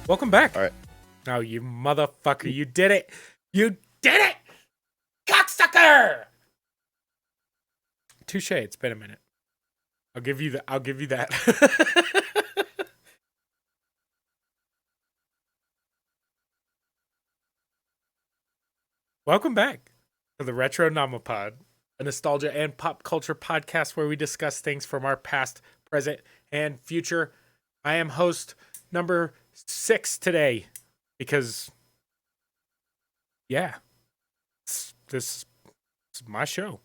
Welcome back. All right. Oh, you motherfucker. You did it. You did it. Cocksucker. Touche. It's been a minute. I'll give you that. Welcome back to the Retronomipod, a nostalgia and pop culture podcast where we discuss things from our past, present, and future. I am host number 6 today because, yeah, this is my show,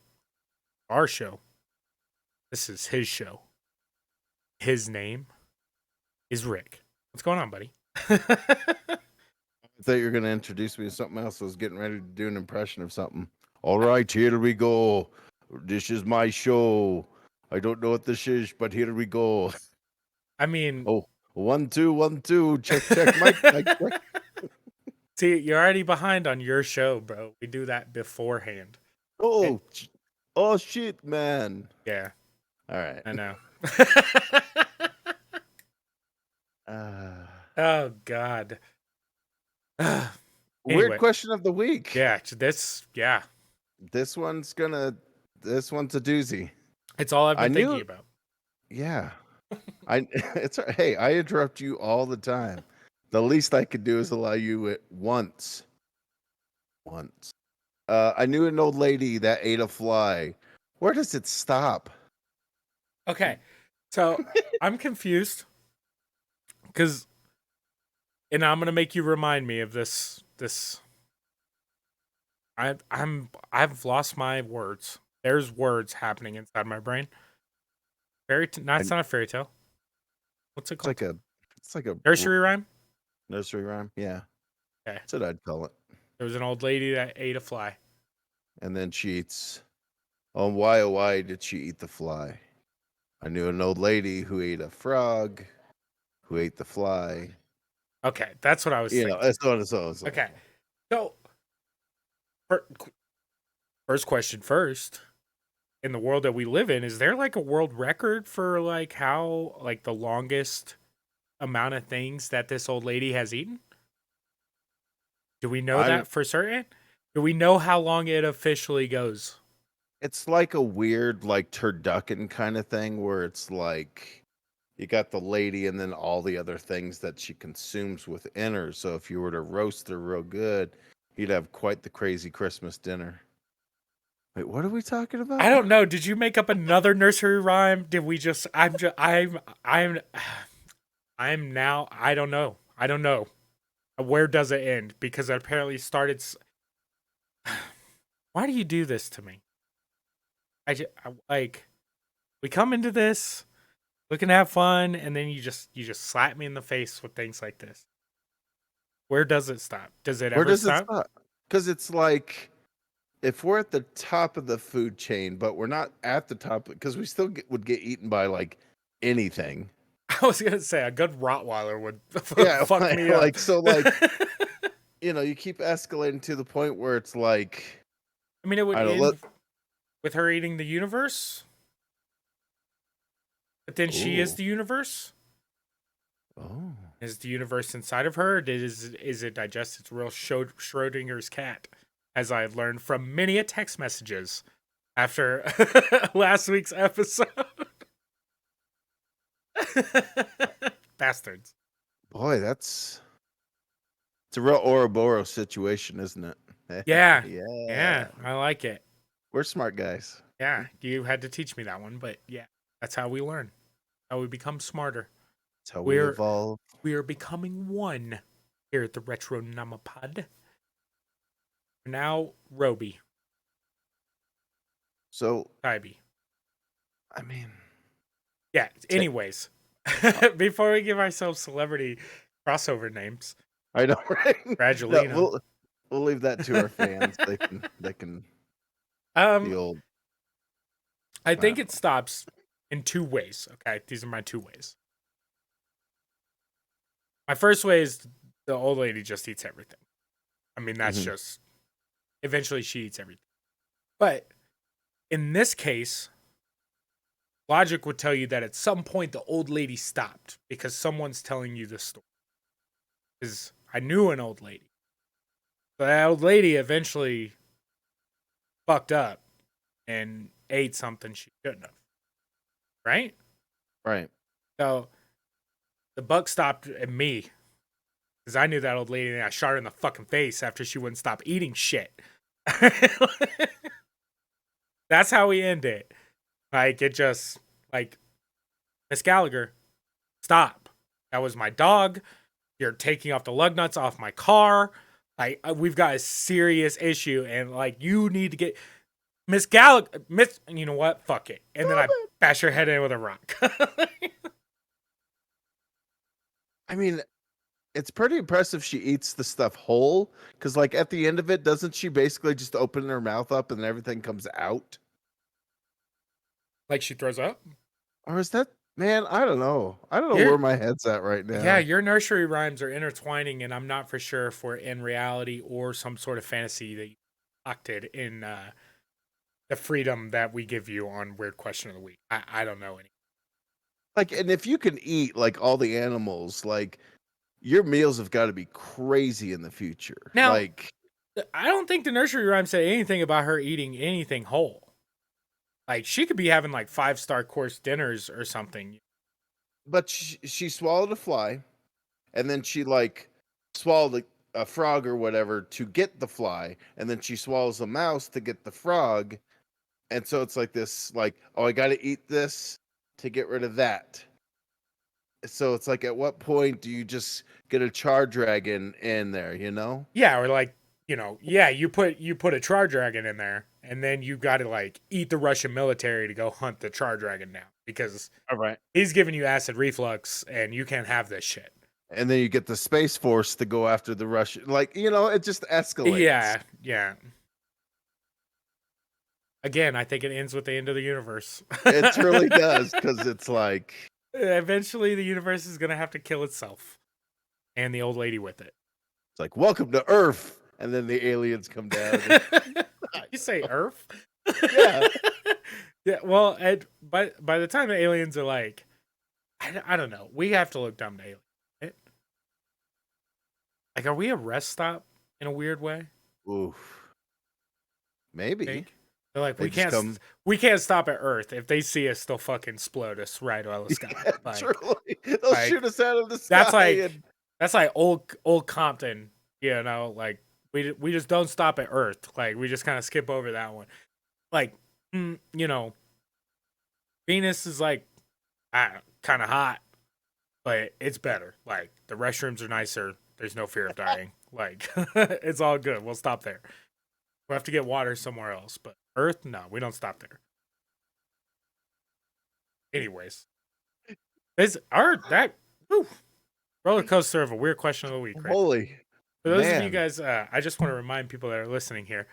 our show. This is his show. His name is Rick. What's going on, buddy? I thought you were going to introduce me to something else. I was getting ready to do an impression of something. All right, here we go. This is my show. I don't know what this is, but here we go. I mean, Oh, 1 2 1 2. Check mic check. See, you're already behind on your show, bro. We do that beforehand. Oh, oh shit, man. Yeah. All right. I know. Uh, Oh God. Weird Anyway. question of the week. Yeah, This one's a doozy. It's all I've been thinking about. Yeah. Hey, I interrupt you all the time. The least I could do is allow you it once. I knew an old lady that ate a fly. Where does it stop? Okay. So I'm confused. And I'm gonna make you remind me of this. I've lost my words. There's words happening inside my brain. It's not a fairy tale. What's it called? It's like a Nursery rhyme? Nursery rhyme, yeah. Okay. That's what I'd call it. There was an old lady that ate a fly. And then she eats. Oh, why did she eat the fly? I knew an old lady who ate a frog, who ate the fly. Okay, that's what I was thinking. So. Okay, so first question first. In the world that we live in, is there like a world record for like how like the longest amount of things that this old lady has eaten? Do we know that for certain? Do we know how long it officially goes? It's like a weird like turducken kind of thing where it's like you got the lady and then all the other things that she consumes within her. So if you were to roast her real good, you'd have quite the crazy Christmas dinner. Wait, what are we talking about? I don't know. Did you make up another nursery rhyme? Did we just I'm now I don't know. I don't know. Where does it end? Because it apparently started Why do you do this to me? We come into this looking to have fun, and then you just slap me in the face with things like this. Where does it stop? Does it ever stop? Because it's like if we're at the top of the food chain, but we're not at the top because we still would get eaten by like anything. I was gonna say a good Rottweiler would fuck me up. You keep escalating to the point where it's like. I mean, it would end with her eating the universe. But then she is the universe. Oh. Is the universe inside of her? Is it digest? It's real Schrodinger's cat, as I learned from many text messages after last week's episode. Bastards. Boy, it's a real Ouroboros situation, isn't it? Yeah, I like it. We're smart guys. Yeah, you had to teach me that one, but yeah, that's how we learn. How we become smarter. That's how we evolve. We are becoming one here at the Retronomipod. Now, Roby. So, Toby. I mean, yeah. Anyways, before we give ourselves celebrity crossover names, I know, right? Gradually, we'll leave that to our fans. They can. The old. I think it stops in two ways. Okay, these are my two ways. My first way is the old lady just eats everything. I mean, that's just eventually she eats everything. But in this case, logic would tell you that at some point the old lady stopped because someone's telling you this story. because I knew an old lady. So that old lady eventually fucked up and ate something she shouldn't have. Right? Right. So the buck stopped at me because I knew that old lady and I shot her in the fucking face after she wouldn't stop eating shit. That's how we end it. Like, it just, like, Miss Gallagher, stop. That was my dog. You're taking off the lug nuts off my car. Like, we've got a serious issue, and, like, you need to get Miss Gallagher. You know what? Fuck it. And then I bash her head in with a rock. I mean, it's pretty impressive she eats the stuff whole, because like at the end of it, doesn't she basically just open her mouth up and everything comes out? Like she throws up? Or is that, man, I don't know. I don't know where my head's at right Yeah, now. your nursery rhymes are intertwining, and I'm not for sure if we're in reality or some sort of fantasy that you octed in the freedom that we give you on Weird Question of the Week. I don't know any. Like, and if you can eat like all the animals, like your meals have got to be crazy in the future. Now, Like, I don't think the nursery rhyme said anything about her eating anything whole. Like, she could be having like 5-star course dinners or something. but she swallowed a fly, and then she like swallowed a frog or whatever to get the fly, and then she swallows a mouse to get the frog, and so it's like this, like, oh, I got to eat this to get rid of that. So it's like, at what point do you just get a char dragon in there? You know? Yeah, or like, yeah, you put a char dragon in there, and then you got to like eat the Russian military to go hunt the char dragon now because All right. he's giving you acid reflux, and you can't have this shit. And then you get the Space Force to go after the Russian. Like, it just escalates. Yeah, yeah. Again, I think it ends with the end of the universe. It truly does, because it's like, Eventually, the universe is gonna have to kill itself, and the old lady with it. it's like, welcome to Earth, and then the aliens come down. You say Earth? Yeah. Yeah. Well, by the time the aliens are like, I don't know. We have to look dumb to aliens. Right? Like, are we a rest stop in a weird way? Oof. Maybe. They're like, They just we can't stop at Earth. If they see us, they'll fucking explode us right out of the sky. Yeah, Like, truly. They'll shoot us out of the sky. That's like old Compton. Like we just don't stop at Earth. Like, we just kind of skip over that one. Like, Venus is like kind of hot, but it's better. Like, the restrooms are nicer. There's no fear of dying. Like, it's all good. We'll stop there. We'll have to get water somewhere else, but Earth, no, we don't stop there. Anyways, roller coaster of a weird question of the week. Right? Holy. For those of you guys, I just want to remind people that are listening here.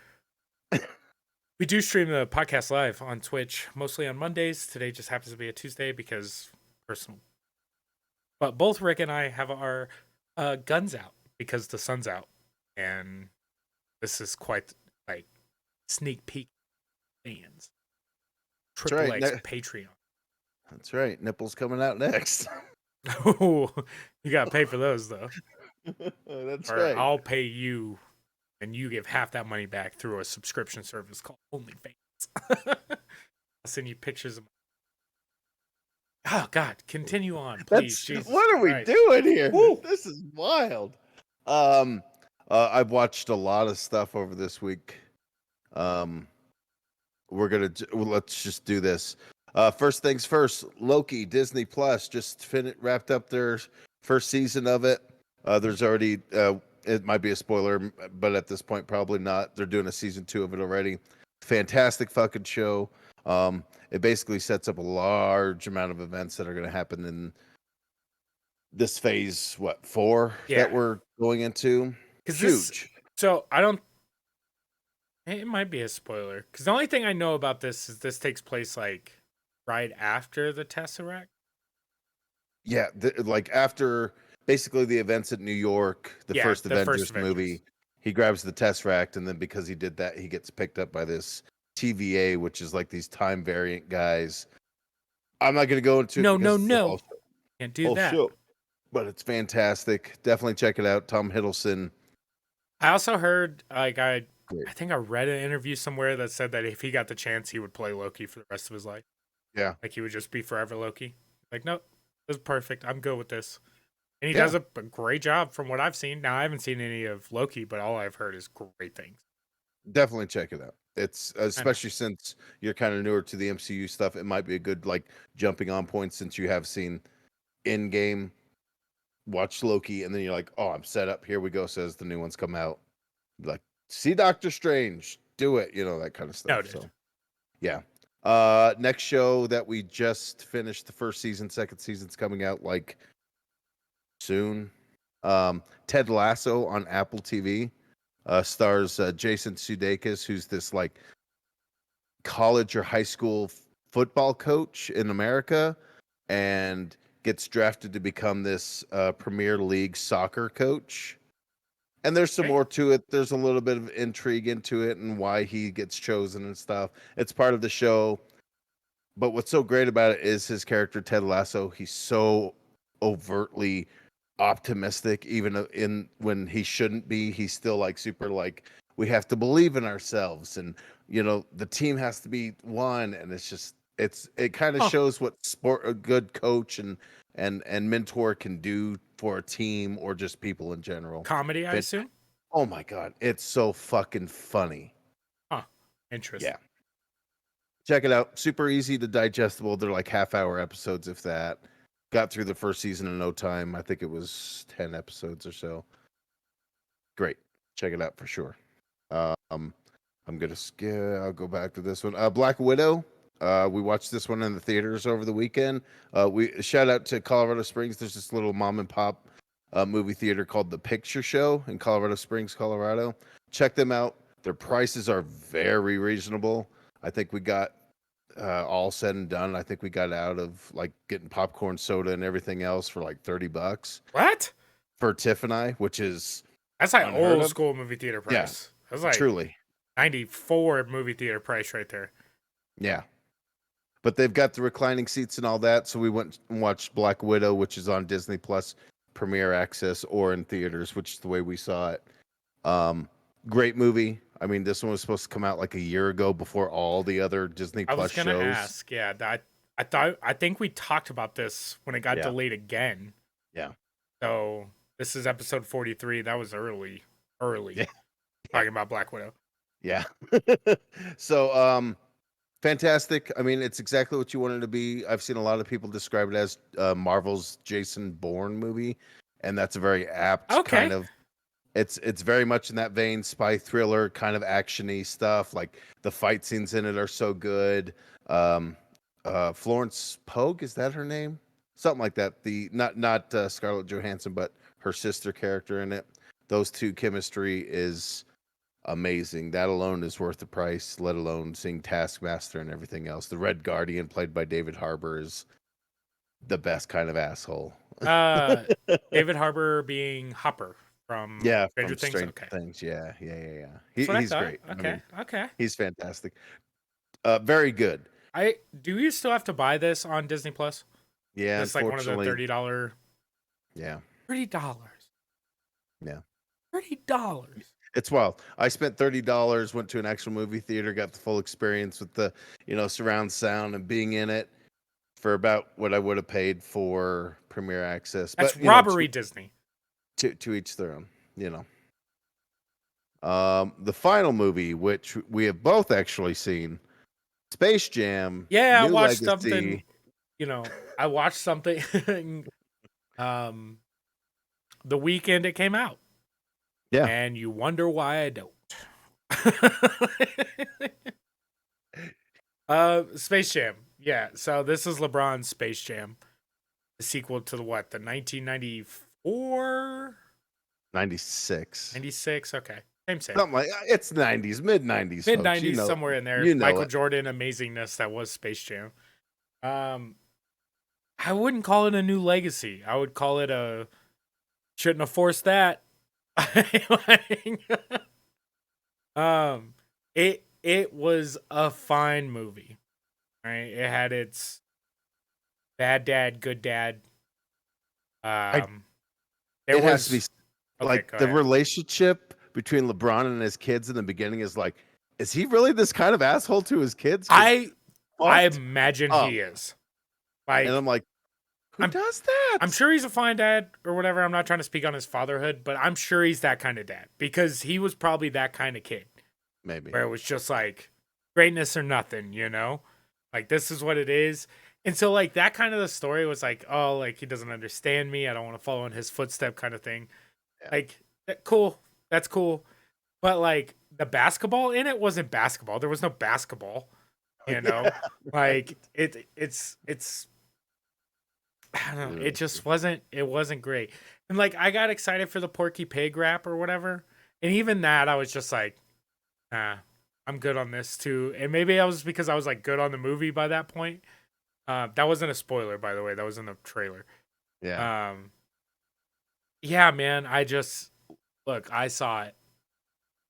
We do stream the podcast live on Twitch, mostly on Mondays. Today just happens to be a Tuesday because personal. But both Rick and I have our guns out because the sun's out, and this is quite like sneak peek fans. Triple X Patreon. That's right. Nipples coming out next. Oh, you gotta pay for those though. That's or right. I'll pay you, and you give half that money back through a subscription service called OnlyFans. I'll send you pictures of. Oh God, continue on, please. What are we doing here? Woo. This is wild. I've watched a lot of stuff over this week. Let's just do this. First things first, Loki, Disney Plus just wrapped up their first season of it. There's already, it might be a spoiler, but at this point, probably not. They're doing a season 2 of it already. Fantastic fucking show. It basically sets up a large amount of events that are going to happen in this phase, 4 that we're going into. Huge. So I don't. It might be a spoiler because the only thing I know about this is this takes place like right after the Tesseract. Yeah, like after basically the events at New York, the first Avengers movie, he grabs the Tesseract, and then because he did that, he gets picked up by this TVA, which is like these time variant guys. I'm not going to go into no. Can't do that. Show. but it's fantastic. Definitely check it out. Tom Hiddleston. I also heard, like, Great. I think I read an interview somewhere that said that if he got the chance, he would play Loki for the rest of his life. Yeah. Like, he would just be forever Loki. Like, nope, this is perfect. I'm good with this. And he does Yeah. a great job from what I've seen. Now, I haven't seen any of Loki, but all I've heard is great things. Definitely check it out. It's I know. especially since you're kind of newer to the MCU stuff, it might be a good like jumping on point since you have seen in game, watch Loki, and then you're like, oh, I'm set up. Here we go. Says the new ones come out. Like, see Doctor Strange, do it, that kind of stuff. Noted. So yeah. Next show that we just finished the first season, second season's coming out like soon. Ted Lasso on Apple TV. Stars Jason Sudeikis, who's this like college or high school football coach in America, and gets drafted to become this Premier League soccer coach. And there's some Okay. more to it. There's a little bit of intrigue into it and why he gets chosen and stuff. It's part of the show. But what's so great about it is his character, Ted Lasso. He's so overtly optimistic, even in when he shouldn't be. He's still like super like we have to believe in ourselves, and the team has to be one. And it's just it kind of Huh. shows what sport a good coach and mentor can do for a team or just people in general. Comedy, I But assume? oh my god, it's so fucking funny. Huh. Interesting. Yeah. Check it out. Super easy to digestible. They're like half-hour episodes, if that. Got through the first season in no time. I think it was 10 episodes or so. Great. Check it out for sure. I'm gonna skip. I'll go back to this one. Black Widow. We watched this one in the theaters over the weekend. We shout out to Colorado Springs. There's this little mom and pop movie theater called The Picture Show in Colorado Springs, Colorado. Check them out. Their prices are very reasonable. I think we got all said and done. I think we got out of like getting popcorn, soda, and everything else for like $30 What? for Tiff and I, which is That's like unheard old of. school movie theater Yeah, price. That's like truly. 94 movie theater price right there. Yeah. But they've got the reclining seats and all that. So we went and watched Black Widow, which is on Disney Plus Premiere Access or in theaters, which is the way we saw it. Great movie. I mean, this one was supposed to come out like a year ago before all the other Disney I Plus was gonna shows. ask, yeah, that I think we talked about this when it got Yeah. delayed again. Yeah. So this is episode 43. That was early. Yeah. Talking about Black Widow. Yeah. So, fantastic. I mean, it's exactly what you wanted to be. I've seen a lot of people describe it as Marvel's Jason Bourne movie, and that's a very apt kind Okay. of. It's very much in that vein, spy thriller kind of actiony stuff. Like the fight scenes in it are so good. Um, Florence Pogue, is that her name? Something like that. The not Scarlett Johansson, but her sister character in it. Those two chemistry is amazing. That alone is worth the price, let alone seeing Taskmaster and everything else. The Red Guardian, played by David Harbour, is the best kind of asshole. David Harbour being Hopper from Yeah, Stranger from Things. Stranger Okay. Things. Yeah. That's what I He's thought. great. I Okay. mean, Okay. he's fantastic. Very good. I do you still have to buy this on Disney Plus? Yeah, It's like one of the unfortunately. $30. Yeah, $30. yeah. $30. It's wild. I spent $30, went to an actual movie theater, got the full experience with the, surround sound and being in it for about what I would have paid for Premiere Access. That's But, robbery, Disney. to each their own. The final movie, which we have both actually seen, Space Jam, Yeah, I New watched something, Legacy. I watched something um the weekend it came out. Yeah. And you wonder why I don't. Space Jam. Yeah, so this is LeBron's Space Jam. The sequel to the 1994? 96. 96? Okay. Same. Something like it's 90s, mid 90s, Mid folks. 90s, somewhere in there. You know Michael it. Jordan amazingness that was Space Jam. I wouldn't call it a new legacy. I would call it a shouldn't have forced that. um it was a fine movie. Right? It had its bad dad, good dad Um, I there it has to be was okay. like Go the ahead. relationship between LeBron and his kids in the beginning is like, is he really this kind of asshole to his kids? Because I I fucked imagine up. he is And like I'm like, who I'm does I'm that? sure he's a fine dad or whatever. I'm not trying to speak on his fatherhood, but I'm sure he's that kind of dad because he was probably that kind of kid Maybe. where it was just like greatness or nothing, you know? Like this is what it is. And so like that kind of the story was like, oh, like he doesn't understand me. I don't want to follow in his footstep kind of thing. Yeah. Like cool. That's cool. But like the basketball in it wasn't basketball. There was no basketball, Oh, you yeah. know? Right. Like it's I don't know. It Interesting. just wasn't great. And like I got excited for the Porky Pig rap or whatever. And even that I was just like, nah, I'm good on this too. And maybe I was because I was like good on the movie by that point. That wasn't a spoiler, by the way. That was in the trailer. Yeah. Um, yeah, man. I just look. I saw it.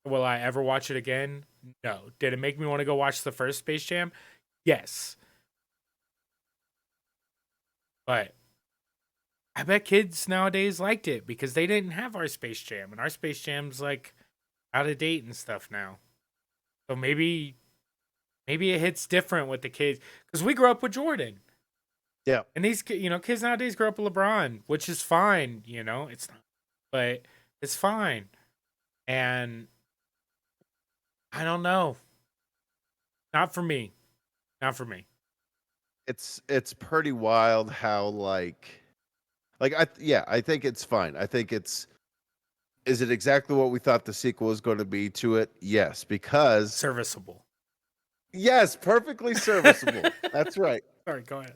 Will I ever watch it again? No. Did it make me want to go watch the first Space Jam? Yes. But I bet kids nowadays liked it because they didn't have our Space Jam, and our Space Jam's like out of date and stuff now. So maybe it hits different with the kids because we grew up with Jordan. Yeah. And these, kids nowadays grow up with LeBron, which is fine. It's not, but it's fine. And I don't know, not for me, not for me. It's pretty wild how I think it's fine. I think it's is it exactly what we thought the sequel was going to be to it? Yes, because Serviceable. yes, perfectly serviceable. That's right. Sorry, go ahead.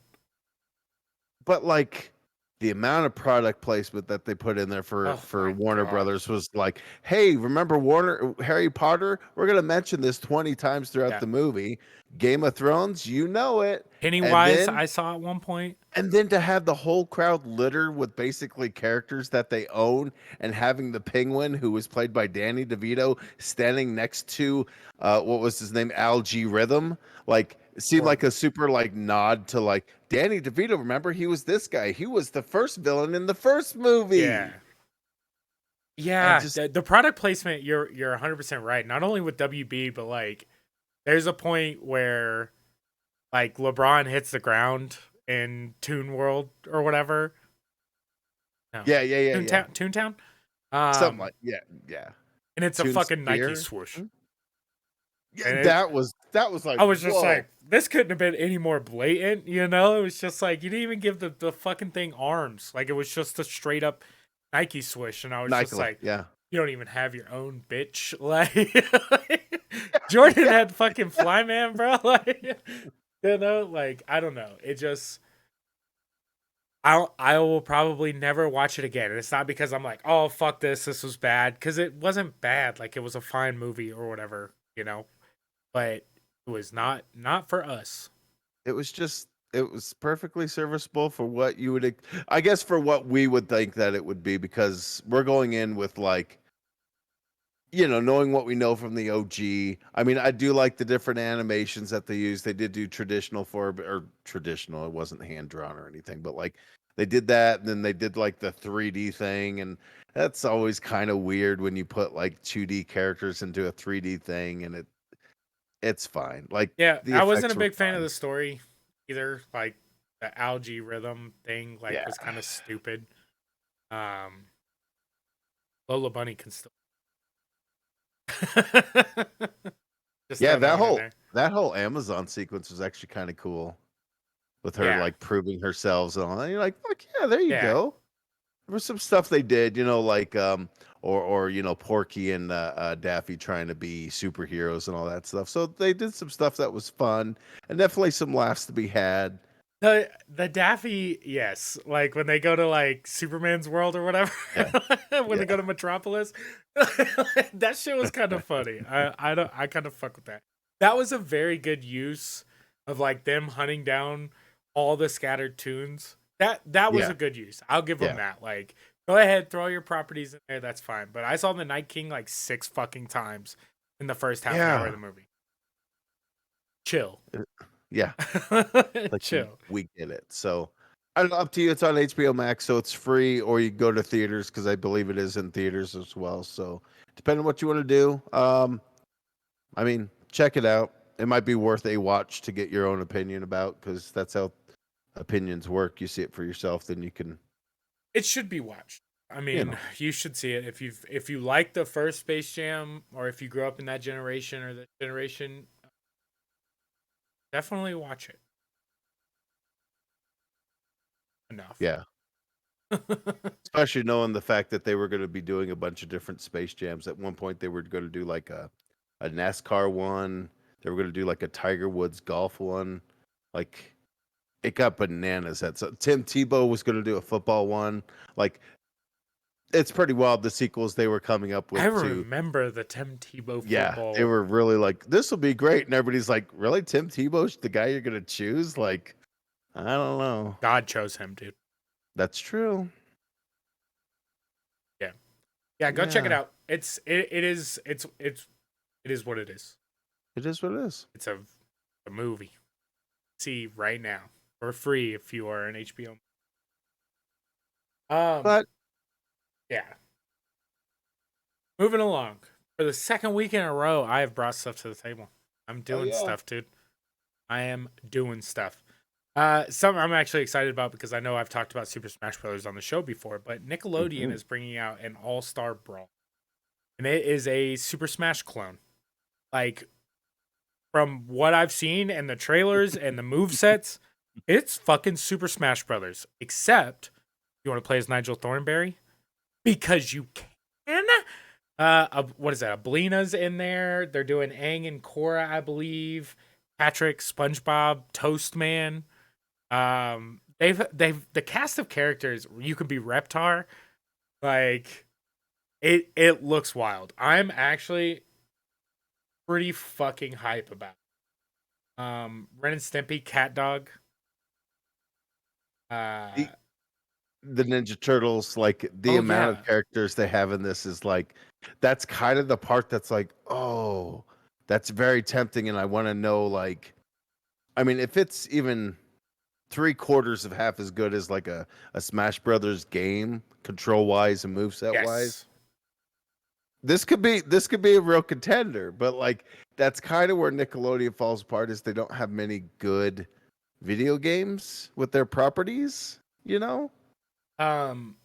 But like the amount of product placement that they put in there Oh for my Warner god. Brothers was like, hey, remember Warner Harry Potter? We're gonna mention this 20 times throughout Yeah. the movie. Game of Thrones, you know it. And Pennywise, then I saw at one point. and then to have the whole crowd litter with basically characters that they own, and having the penguin, who was played by Danny DeVito, standing next to what was his name, Algae Rhythm, like it seemed like Horrible. a super like nod to like Danny DeVito. Remember, he was this guy. He was the first villain in the first Yeah. movie, and Yeah, just the product placement, you're 100% right. Not only with WB, but like there's a point where like LeBron hits the ground in Toon World or whatever. No. yeah, yeah, yeah, yeah, Toontown. something Um, like yeah. and it's a Toon fucking Nike Spear. swoosh. Hmm? Yeah, And that was like I was just whoa. like, this couldn't have been any more blatant, you know? It was just like you didn't even give the fucking thing arms. Like it was just a straight up Nike swish, and I was just Nike, like, yeah. you don't even have your own bitch. Like Jordan Yeah. had fucking Flyman, bro. Like like I don't know. It just I will probably never watch it again. And it's not because I'm like, oh fuck this was bad. Because it wasn't bad. Like it was a fine movie or whatever. But it was not for us. It was perfectly serviceable for what you would I guess for what we would think that it would be, because we're going in with like, knowing what we know from the OG. I mean, I do like the different animations that they use. They did do traditional or traditional, it wasn't hand drawn or anything, but like they did that, and then they did like the 3D thing, and that's always kind of weird when you put like 2D characters into a 3D thing, and it's fine. Like Yeah, the I wasn't effects a were big fan of fine. the story either. Like the algae rhythm thing, like Yeah. was kind of stupid. Um, Lola Bunny can still just Yeah, throw that one in there. that whole Amazon sequence was actually kind of cool, with her Yeah, like proving herself and all that. You're like, fuck yeah, there you yeah, go. There was some stuff they did, like or Porky and Daffy trying to be superheroes and all that stuff. So they did some stuff that was fun, and definitely some laughs to be had. the Daffy, yes, like when they go to like Superman's world or whatever, Yeah, when they go yeah, to Metropolis, that shit was kind of funny. I kind of fuck with that. That was a very good use of like them hunting down all the scattered tunes. That was yeah, a good use. I'll give them yeah. that. Like, go ahead, throw your properties in there. That's fine. But I saw the Night King like 6 fucking times in the first half an hour of Yeah. the movie. Chill, Yeah. Like chill. we get it. So Up to you. It's on HBO Max, so it's free, or you go to theaters because I believe it is in theaters as well. So, depending on what you want to do, I mean, check it out. It might be worth a watch to get your own opinion about because that's how opinions work. You see it for yourself, then you can, It should be watched. I you mean, know, you should see it if you like the first Space Jam, or if you grew up in that generation or the generation. Definitely watch it. Enough. yeah. Especially knowing the fact that they were going to be doing a bunch of different Space Jams. At one point, they were going to do like a NASCAR one. They were going to do like a Tiger Woods golf one. Like it got bananas. That so Tim Tebow was going to do a football one. Like it's pretty wild the sequels they were coming up I with too. remember the Tim Tebow Yeah, they football. were really like this will be great, and everybody's like, really, Tim Tebow's the guy you're going to choose? Like, I don't know. God chose him, dude. That's true. Yeah, yeah. Go check it Yeah, out. It is what it is. it is what it is. It's a movie. See right now for free if you are an HBO. Um, But yeah. Moving along. For the second week in a row, I have brought stuff to the table. I'm oh doing yeah. stuff, dude. I am doing stuff. Something I'm actually excited about because I know I've talked about Super Smash Bros. On the show before, but Nickelodeon Mhm. is bringing out an All-Star Brawl. And it is a Super Smash clone. Like, from what I've seen and the trailers and the move sets, it's fucking Super Smash Brothers. Except you want to play as Nigel Thornberry? Because you can. What is that? Ablina's in there. They're doing Aang and Korra, I believe. Patrick, SpongeBob, Toastman. They've the cast of characters. You could be Reptar. Like it looks wild. I'm actually pretty fucking hype about Ren and Stimpy, Cat Dog. Uh, The the Ninja Turtles, like the oh amount yeah, of characters they have in this is like that's kind of the part that's like, oh, that's very tempting, and I want to know like, I mean, if it's even three quarters of half as good as like a Smash Brothers game, control wise and moveset wise, yes, this could be a real contender. But like that's kind of where Nickelodeon falls apart is they don't have many good video games with their properties, you know? um,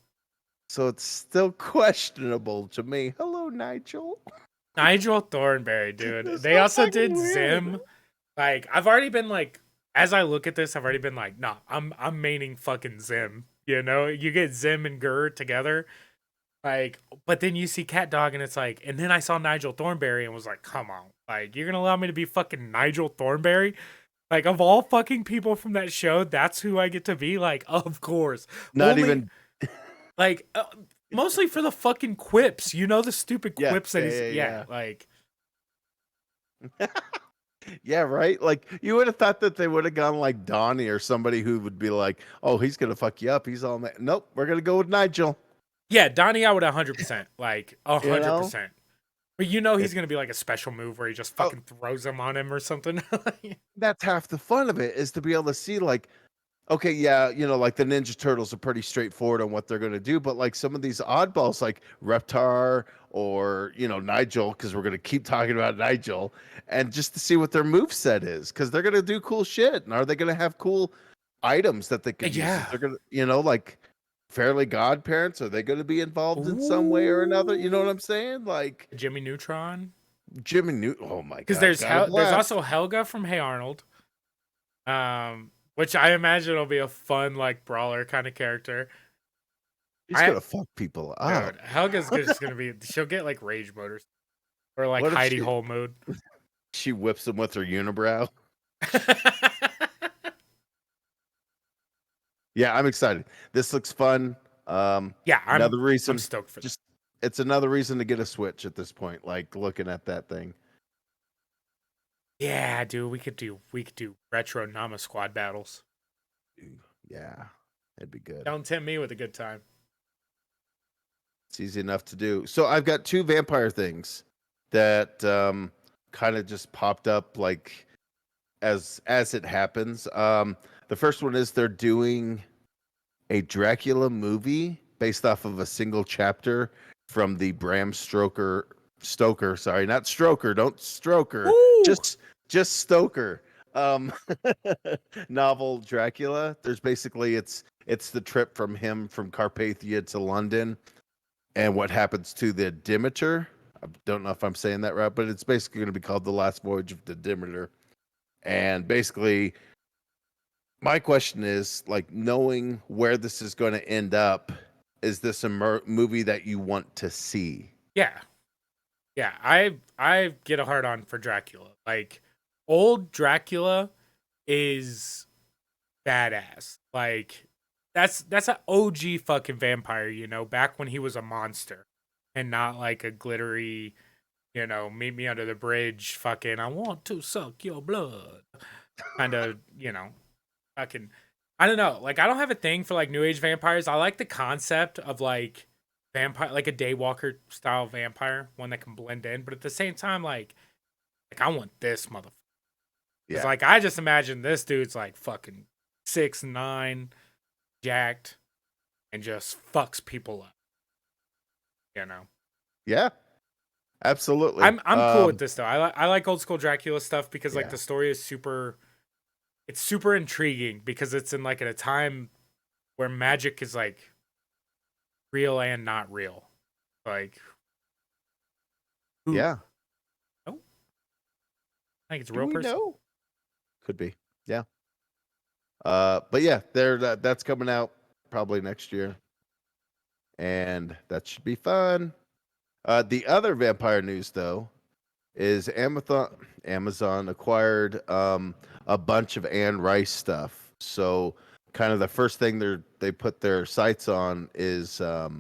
So it's still questionable to me. Hello, Nigel. Nigel Thornberry, dude. That's They so also fucking did weird. Zim. Like I've already been like, as I look at this, I've already been like, nah, I'm maining fucking Zim. You know, you get Zim and Gur together, like, but then you see Cat Dog, and it's like, and then I saw Nigel Thornberry and was like, come on, like, you're gonna allow me to be fucking Nigel Thornberry? Like, of all fucking people from that show, that's who I get to be. Like, of course, Not only even. like, mostly for the fucking quips. You know, the stupid Yeah, quips that yeah, he's, yeah, yeah, like. yeah. Yeah, right. Like you would have thought that they would have gone like Donnie or somebody who would be like, "Oh, he's gonna fuck you up. He's all that." Nope, we're gonna go with Nigel. Yeah, Donnie, I would 100%, like You know, 100%. But you know he's it, gonna be like a special move where he just oh, fucking throws him on him or something. that's half the fun of it is to be able to see like, okay, yeah, like the Ninja Turtles are pretty straightforward on what they're gonna do, but like some of these oddballs like Reptar or Nigel, because we're gonna keep talking about Nigel, and just to see what their move set is, because they're gonna do cool shit, and are they gonna have cool items that they could use? Is Yeah. they're gonna, like Fairly Godparents, are they gonna be involved in some way or another? You know what Ooh. I'm saying? Like Jimmy Neutron. Jimmy Newton. Oh my Because God, God there's bless. also Helga from Hey Arnold. Which I imagine will be a fun like brawler kind of character. He's I gonna fuck people up. Dude, just gonna be, she'll get like rage mode or like What if hidey she hole mode. she whips him with her unibrow? Yeah, I'm excited. This looks fun. Yeah, Another I'm reason, stoked for that. just it's another reason to get a Switch at this point. Like looking at that thing. Yeah, dude, we could do retro Nama squad battles. Yeah, it'd be good. Don't tempt me with a good time. It's easy enough to do. So I've got two vampire things that kind of just popped up like as it happens. The first one is they're doing a Dracula movie based off of a single chapter from the Bram Stoker, sorry, not Stroker, don't Stroker, Ooh. just Stoker um novel Dracula. There's basically it's the trip from him from Carpathia to London and what happens to the Demeter. I don't know if I'm saying that right, but it's basically going to be called The Last Voyage of the Demeter. And basically, my question is like, knowing where this is going to end up, is this a movie that you want to see? Yeah. Yeah, I get a hard on for Dracula. Like old Dracula is badass. Like that's an OG fucking vampire, back when he was a monster and not like a glittery, meet me under the bridge fucking I want to suck your blood. Kind of, fucking I don't know. Like I don't have a thing for like new age vampires. I like the concept of like vampire, like a daywalker style vampire, one that can blend in, but at the same time like I want this motherfucker. It's Yeah. like I just imagine this dude's like fucking 6'9", jacked, and just fucks people up. Yeah. Absolutely. I'm cool with this though. I like old school Dracula stuff because like Yeah. the story is it's super intriguing because it's in like at a time where magic is like real and not real. Like who? Yeah. Oh, I think it's a Do real we person. know? Could be. Yeah. But yeah, that's coming out probably next year. And that should be fun. The other vampire news though is Amazon acquired a bunch of Anne Rice stuff. So kind of the first thing they put their sights on is the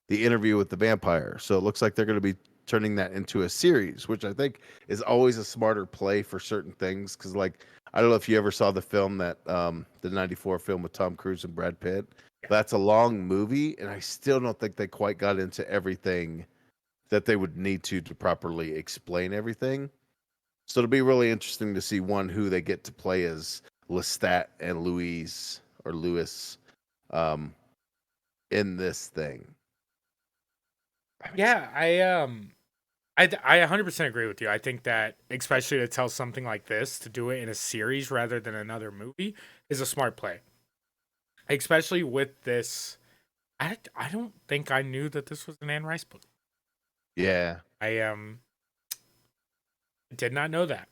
interview with the vampire. So it looks like they're going to be turning that into a series, which I think is always a smarter play for certain things. Because like I don't know if you ever saw the film that the '94 film with Tom Cruise and Brad Pitt. Yeah. That's a long movie, and I still don't think they quite got into everything that they would need to properly explain everything. So it'll be really interesting to see who they get to play as Lestat and Louise or Lewis um, in this thing. Yeah, I 100% agree with you. I think that especially to tell something like this, to do it in a series rather than another movie is a smart play. Especially with this, I don't think I knew that this was an Anne Rice book. Yeah, I did not know that.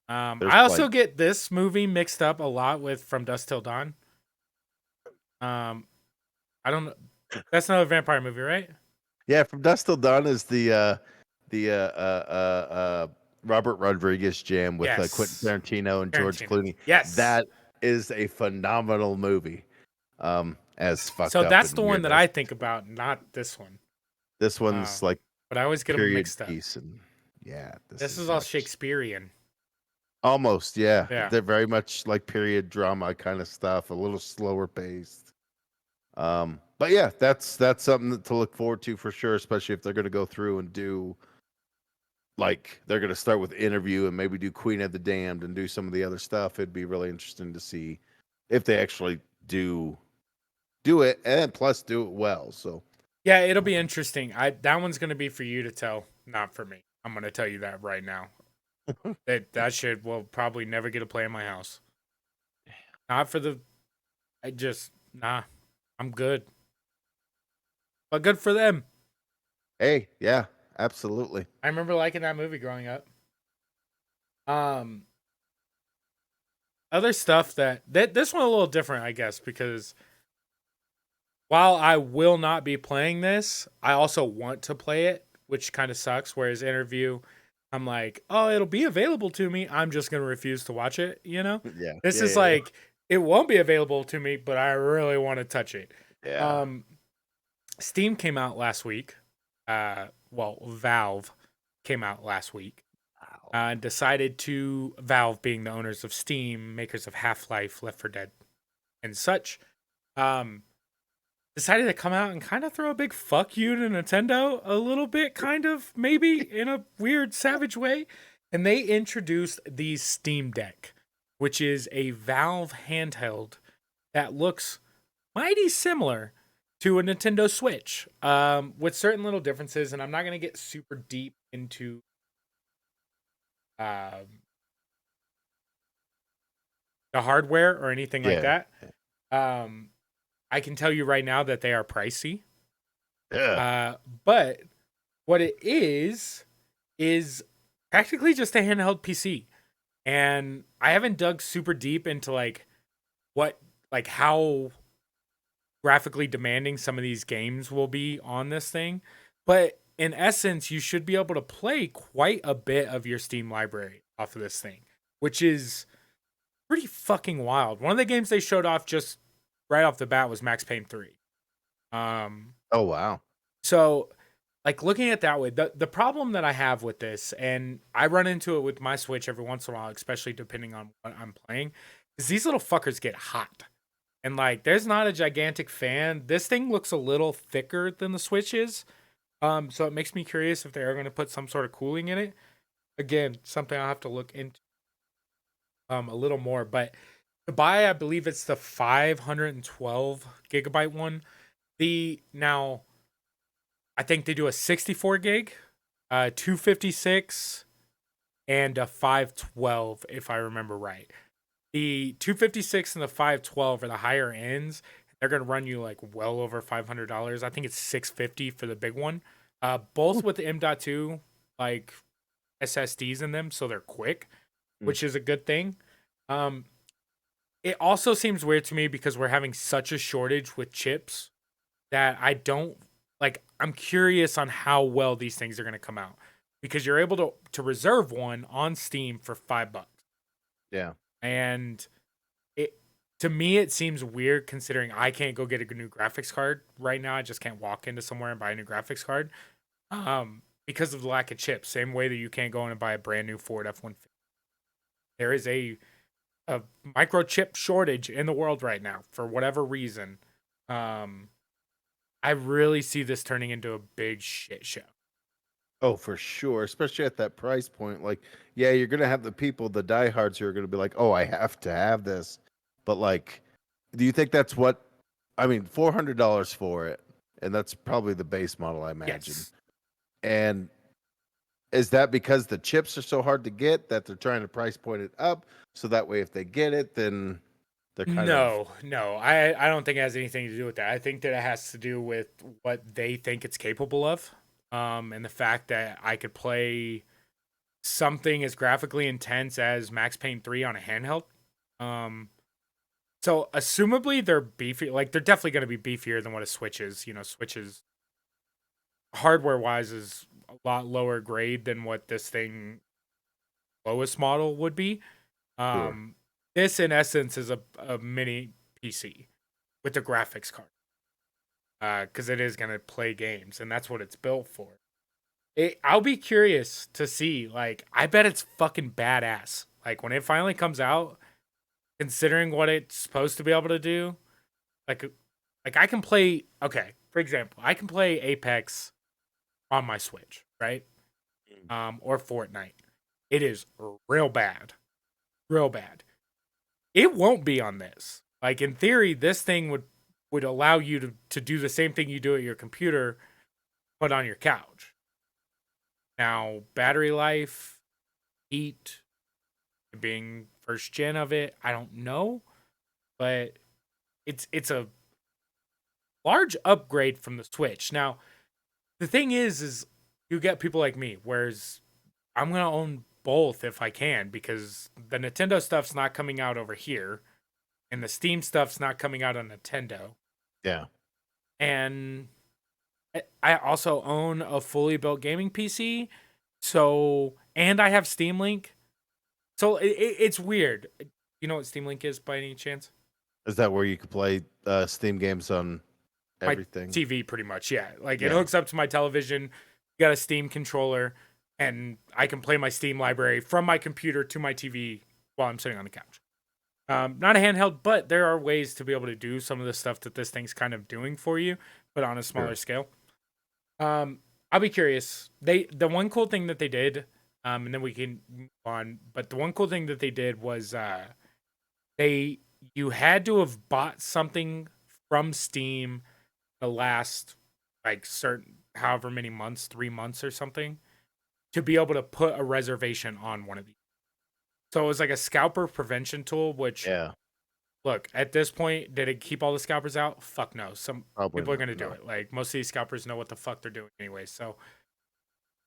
there's I like also get this movie mixed up a lot with From Dusk Till Dawn. I don't know. That's not a vampire movie, right? From Dust Till Dawn is the Robert Rodriguez jam with Quentin Yes. Tarantino and George Tarantino. Clooney. Yes. That is a phenomenal movie. As fucked So up that's and the one weird that as I think about, not this one. this one's like But I always get them period mixed up. piece, and yeah, this This is is all much Shakespearean. almost, yeah. Yeah. They're very much like period drama kind of stuff, a little slower paced. But yeah, that's something to look forward to for sure, especially if they're going to go through and do like they're going to start with interview and maybe do Queen of the Damned and do some of the other stuff. It'd be really interesting to see if they actually do it, and then plus do it well. So Yeah, it'll be interesting. That one's gonna be for you to tell, not for me. I'm gonna tell you that right now. That shit will probably never get a play in my house. Not for the. I just nah. I'm good. But good for them. hey, yeah, absolutely. I remember liking that movie growing up. Um, Other stuff that this one a little different, I guess, because while I will not be playing this, I also want to play it, which kind of sucks. Whereas Interview, I'm like, oh, it'll be available to me. I'm just gonna refuse to watch it. Yeah, This is like it won't be available to me, but I really want to touch it. yeah. Steam came out last week. Well, Valve came out last week. And decided to Valve, being the owners of Steam, makers of Half-Life, Left 4 Dead, and such, decided to come out and kind of throw a big fuck you to Nintendo a little bit, kind of, maybe in a weird, savage way. And they introduced the Steam Deck, which is a Valve handheld that looks mighty similar to a Nintendo Switch, with certain little differences. And I'm not gonna get super deep into um, the hardware or anything like Yeah. that. Um, I can tell you right now that they are pricey. Yeah. Uh, but what it is practically just a handheld PC. And I haven't dug super deep into what how graphically demanding some of these games will be on this thing. But in essence, you should be able to play quite a bit of your Steam library off of this thing, which is pretty fucking wild. One of the games they showed off just right off the bat was Max Payne 3. Um, Oh wow. so looking at that way, the problem that I have with this, and I run into it with my Switch every once in a while, especially depending on what I'm playing, is these little fuckers get hot. And there's not a gigantic fan. This thing looks a little thicker than the Switch is. So it makes me curious if they are going to put some sort of cooling in it. Again, something I'll have to look into a little more. But to buy, I believe it's the 512 gigabyte one. Now I think they do a 64 gig, 256, and a 512 if I remember right. The 256 and the 512 are the higher ends. They're gonna run you well over $500. I think it's 650 for the big one. Both with the M.2 like SSDs in them, so they're quick, which is a good thing. Um, it also seems weird to me because we're having such a shortage with chips that I don't I'm curious on how well these things are gonna come out because you're able to reserve one on Steam for $5. Yeah. And it to me it seems weird considering I can't go get a new graphics card right now. I just can't walk into somewhere and buy a new graphics card. Because of the lack of chips. Same way that you can't go in and buy a brand new Ford F-150. There is a microchip shortage in the world right now for whatever reason. Um, I really see this turning into a big shit show. Oh, for sure, especially at that price point. Like, yeah, you're gonna have the people, the diehards, who are gonna be like, "Oh, I have to have this," but do you think that's what? I mean, $400 for it, and that's probably the base model, I imagine. Yes. And is that because the chips are so hard to get that they're trying to price point it up so that way if they get it, then they're kind of No. I don't think it has anything to do with that. I think that it has to do with what they think it's capable of. And the fact that I could play something as graphically intense as Max Payne 3 on a handheld. Um, so assumably they're beefy, they're definitely going to be beefier than what a Switch is. Switch is hardware wise is a lot lower grade than what this thing lowest model would be. sure. Um, this in essence is a mini PC with a graphics card. Because it is going to play games, and that's what it's built for. I'll be curious to see. I bet it's fucking badass. When it finally comes out, considering what it's supposed to be able to do, like, I can play. Okay, for example, I can play Apex on my Switch, right? Or Fortnite. It is real bad, real bad. It won't be on this. In theory, this thing would allow you to do the same thing you do at your computer, but on your couch. Now, battery life, heat, being first gen of it, I don't know, but it's a large upgrade from the Switch. Now, the thing is you get people like me, whereas I'm gonna own both if I can because the Nintendo stuff's not coming out over here, and the Steam stuff's not coming out on Nintendo, Yeah. and I also own a fully built gaming PC, so and I have Steam Link. So it's weird. You know what Steam Link is by any chance? Is that where you could play Steam games on My everything? TV, pretty much. Yeah, it Yeah. hooks up to my television. Got a Steam controller, and I can play my Steam library from my computer to my TV while I'm sitting on the couch. Not a handheld, but there are ways to be able to do some of the stuff that this thing's kind of doing for you, but on a smaller Sure. scale. I'll be curious. The one cool thing that they did, and then we can move on. But the one cool thing that they did was they you had to have bought something from Steam the last like certain however many months, 3 months or something, to be able to put a reservation on one of these. So it was like a scalper prevention tool, which Yeah, look, at this point, did it keep all the scalpers out? Fuck no. Some probably people are not. gonna do No. it. Like most of these scalpers know what the fuck they're doing anyway. So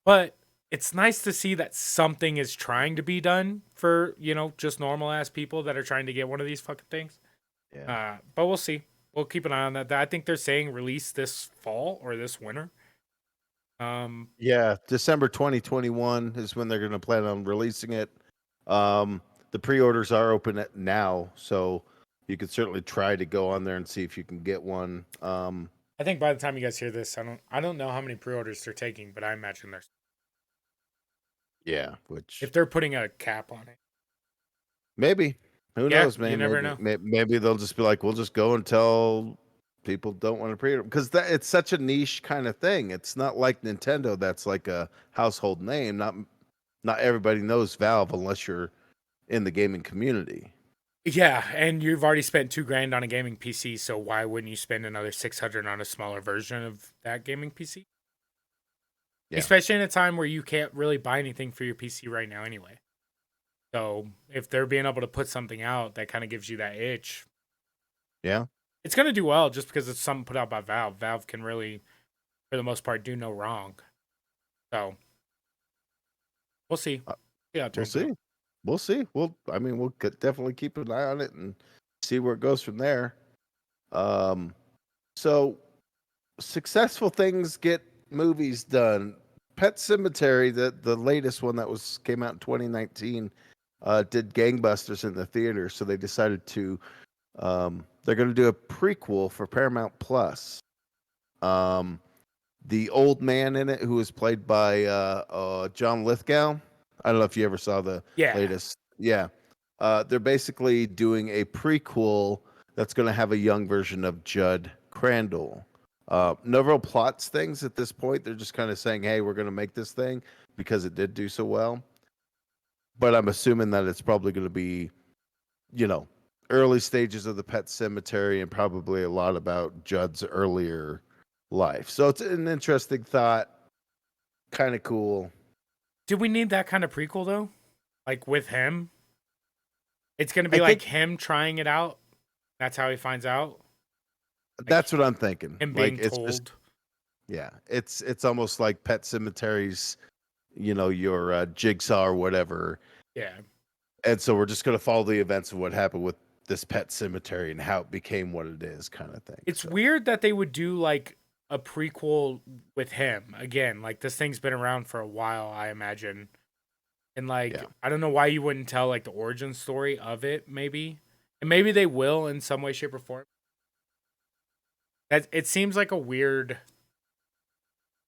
but it's nice to see that something is trying to be done for, just normal ass people that are trying to get one of these fucking things. Yeah. But we'll see. We'll keep an eye on that. I think they're saying release this fall or this winter. Yeah, December 2021 is when they're going to plan on releasing it. The pre-orders are open now, so you could certainly try to go on there and see if you can get one. I think by the time you guys hear this, I don't know how many pre-orders they're taking, but I imagine there's Yeah, which if they're putting a cap on it. maybe, who Yeah, knows, you man? never know. Maybe they'll just be like, we'll just go until people don't want to pre-order because it's such a niche kind of thing. It's not like Nintendo that's like a household name. Not everybody knows Valve unless you're in the gaming community. Yeah, and you've already spent $2,000 on a gaming PC, so why wouldn't you spend another 600 on a smaller version of that gaming PC? Yeah, Especially in a time where you can't really buy anything for your PC right now anyway. So if they're being able to put something out that kind of gives you that itch, yeah. it's gonna do well just because it's something put out by Valve. Valve can really, for the most part, do no wrong. So we'll see. See how it We'll turns out. see. We'll see. I mean, definitely keep an eye on it and see where it goes from there. Um, so successful things get movies done. Pet Cemetery, the latest one that came out in 2019, did gangbusters in the theater. So they decided to they're going to do a prequel for Paramount Plus. Um, the old man in it, who was played by John Lithgow. I don't know if you ever saw the Yeah, latest. Yeah. They're basically doing a prequel that's going to have a young version of Judd Crandall. No real plots things at this point. They're just kind of saying, hey, we're going to make this thing because it did do so well. But I'm assuming that it's probably going to be, you know, early stages of the Pet Cemetery and probably a lot about Judd's earlier life. So it's an interesting thought. Kind of cool. do we need that kind of prequel though? Like with him, it's gonna I be like think him trying it out. That's how he finds out. Like that's what I'm thinking. him Like being it's just told. yeah, it's almost like Pet Cemeteries, your Jigsaw or whatever. Yeah. And so we're just going to follow the events of what happened with this Pet Cemetery and how it became what it is, kind of thing. It's So weird that they would do like a prequel with him again. Like this thing's been around for a while, I imagine. And like yeah, I don't know why you wouldn't tell like the origin story of it, maybe. And maybe they will in some way, shape, or form. That it seems like a weird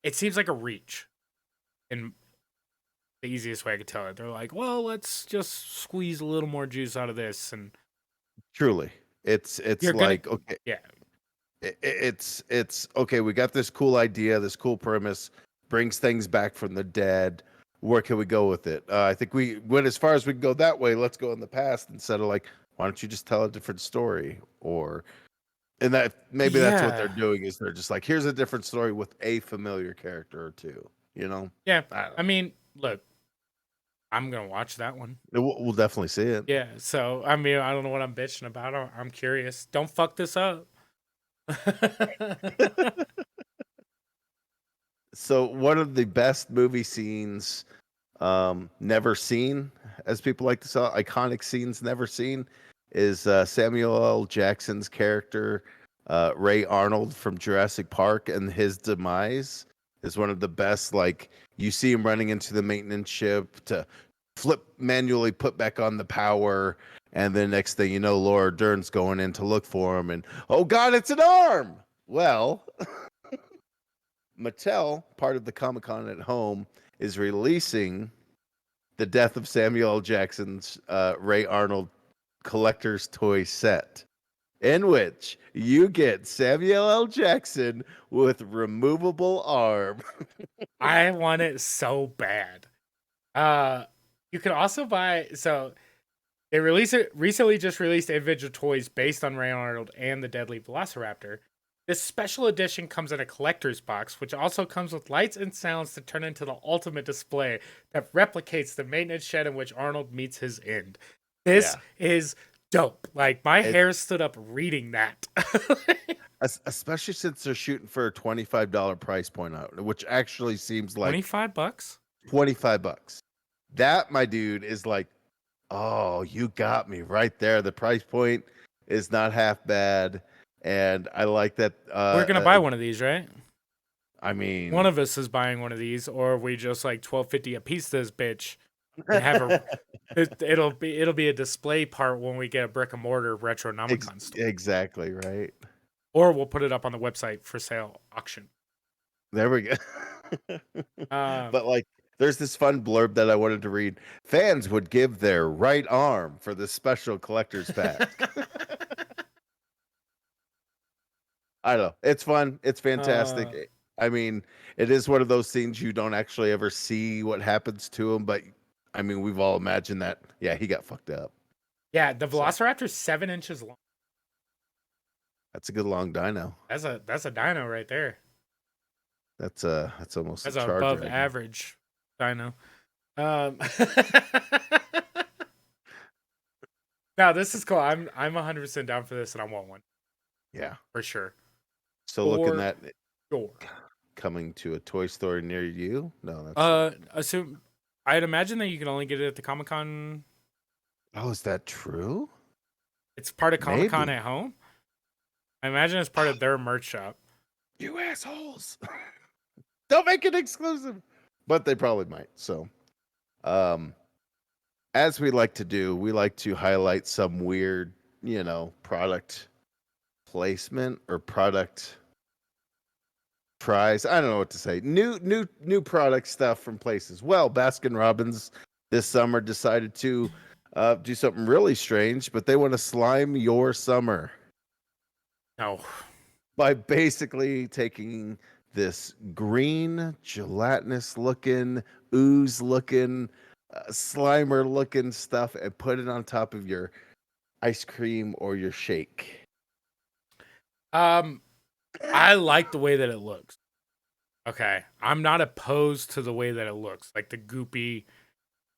it seems like a reach in the easiest way I could tell it. They're like, well, let's just squeeze a little more juice out of this and truly, it's you're gonna like okay, yeah. it's okay. We got this cool idea, this cool premise, brings things back from the dead. Where can we go with it? I think we went as far as we can go that way. Let's go in the past instead of like, why don't you just tell a different story? Or and that maybe that's what they're Yeah. doing is they're just like, here's a different story with a familiar character or two. You know, Yeah. I don't I know. mean, look, I'm gonna watch that one. We'll definitely see it. Yeah, so I mean, I don't know what I'm bitching about. I'm curious. Don't fuck this up. So one of the best movie scenes never seen, as people like to say, iconic scenes never seen, is Samuel L. Jackson's character, Ray Arnold from Jurassic Park, and his demise is one of the best. Like you see him running into the maintenance ship to manually put back on the power, and then next thing you know, Laura Dern's going in to look for him, and oh God, it's an arm. Well, Mattel, part of the Comic Con at Home, is releasing the Death of Samuel L. Jackson's Ray Arnold collector's toy set, in which you get Samuel L. Jackson with removable arm. I want it so bad. Uh you can also buy so They recently just released individual toys based on Ray Arnold and the Deadly Velociraptor. This special edition comes in a collector's box, which also comes with lights and sounds to turn into the ultimate display that replicates the maintenance shed in which Arnold meets his end. This Yeah. is dope. Like, my It, hair stood up reading that. especially since they're shooting for a $25 price point out, which actually seems like $25? 25 bucks. That, my dude, is like, oh, you got me right there. The price point is not half bad. And I like that. We're gonna buy one of these, right? I mean, One of us is buying one of these, or we just like $12.50 a piece this bitch and have a it'll be a display part when we get a brick and mortar Retronomicon store. exactly right. Or we'll put it up on the website for sale auction. There we go. Um, But like, there's this fun blurb that I wanted to read. Fans would give their right arm for this special collector's pack. I don't know. It's fun. It's fantastic. I mean, it is one of those things you don't actually ever see what happens to him, but I mean, we've all imagined that. Yeah, he got fucked up. yeah, the So Velociraptor's 7 inches long. that's a good long dino. That's a dino right there. That's almost That's a an charger. above average dino. Um, now this is cool. I'm 100% down for this, and I want one Yeah. for sure. So looking at Sure. coming to a toy store near you. No, that's I'd imagine that you can only get it at the Comic Con. oh, is that true? It's part of Comic Con Maybe. at home. I imagine it's part of their merch shop. You assholes. Don't make it exclusive. But they probably might. So as we like to do, we like to highlight some weird, product placement or product prize. I don't know what to say. New product stuff from places. Well, Baskin Robbins this summer decided to do something really strange, but they want to slime your summer No. by basically taking this green, gelatinous looking, ooze looking, slimer looking stuff and put it on top of your ice cream or your shake. I like the way that it looks. Okay. I'm not opposed to the way that it looks, like the goopy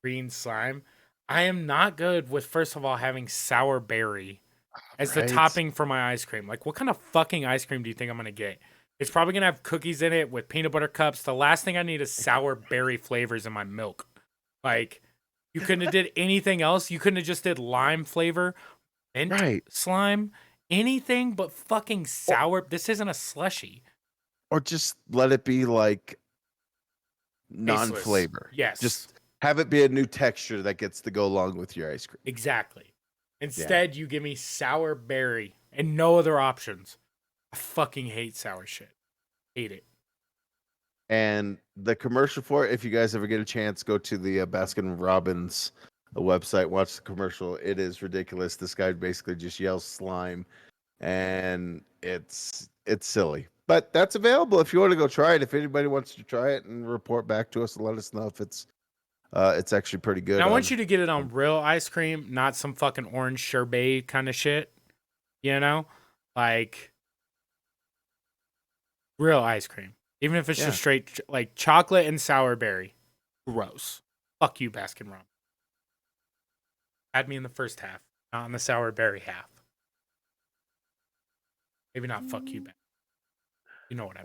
green slime. I am not good with, first of all, having sour berry as the Right? topping for my ice cream. Like, what kind of fucking ice cream do you think I'm gonna get? It's probably gonna have cookies in it with peanut butter cups. The last thing I need is sour berry flavors in my milk. Like, you couldn't have did anything else. You couldn't have just did lime flavor, mint Right. slime, anything but fucking sour. This isn't a slushy. Or just let it be like Tasteless. non-flavor. Yes. Just have it be a new texture that gets to go along with your ice cream. Exactly. Instead, you give me sour berry and no other options. I fucking hate sour shit. Hate it. And the commercial for it, if you guys ever get a chance, go to the Baskin Robbins website, watch the commercial. It is ridiculous. This guy basically just yells slime, and it's silly. But that's available if you want to go try it. If anybody wants to try it and report back to us and let us know if it's actually pretty good. And I want you to get it on real ice cream, not some fucking orange sherbet kind of shit. You know? Like real ice cream. Even if it's just straight like chocolate and sour berry. Gross. Fuck you, Baskin Robbins. Add me in the first half, not in the sour berry half. Maybe not fuck you, you know what I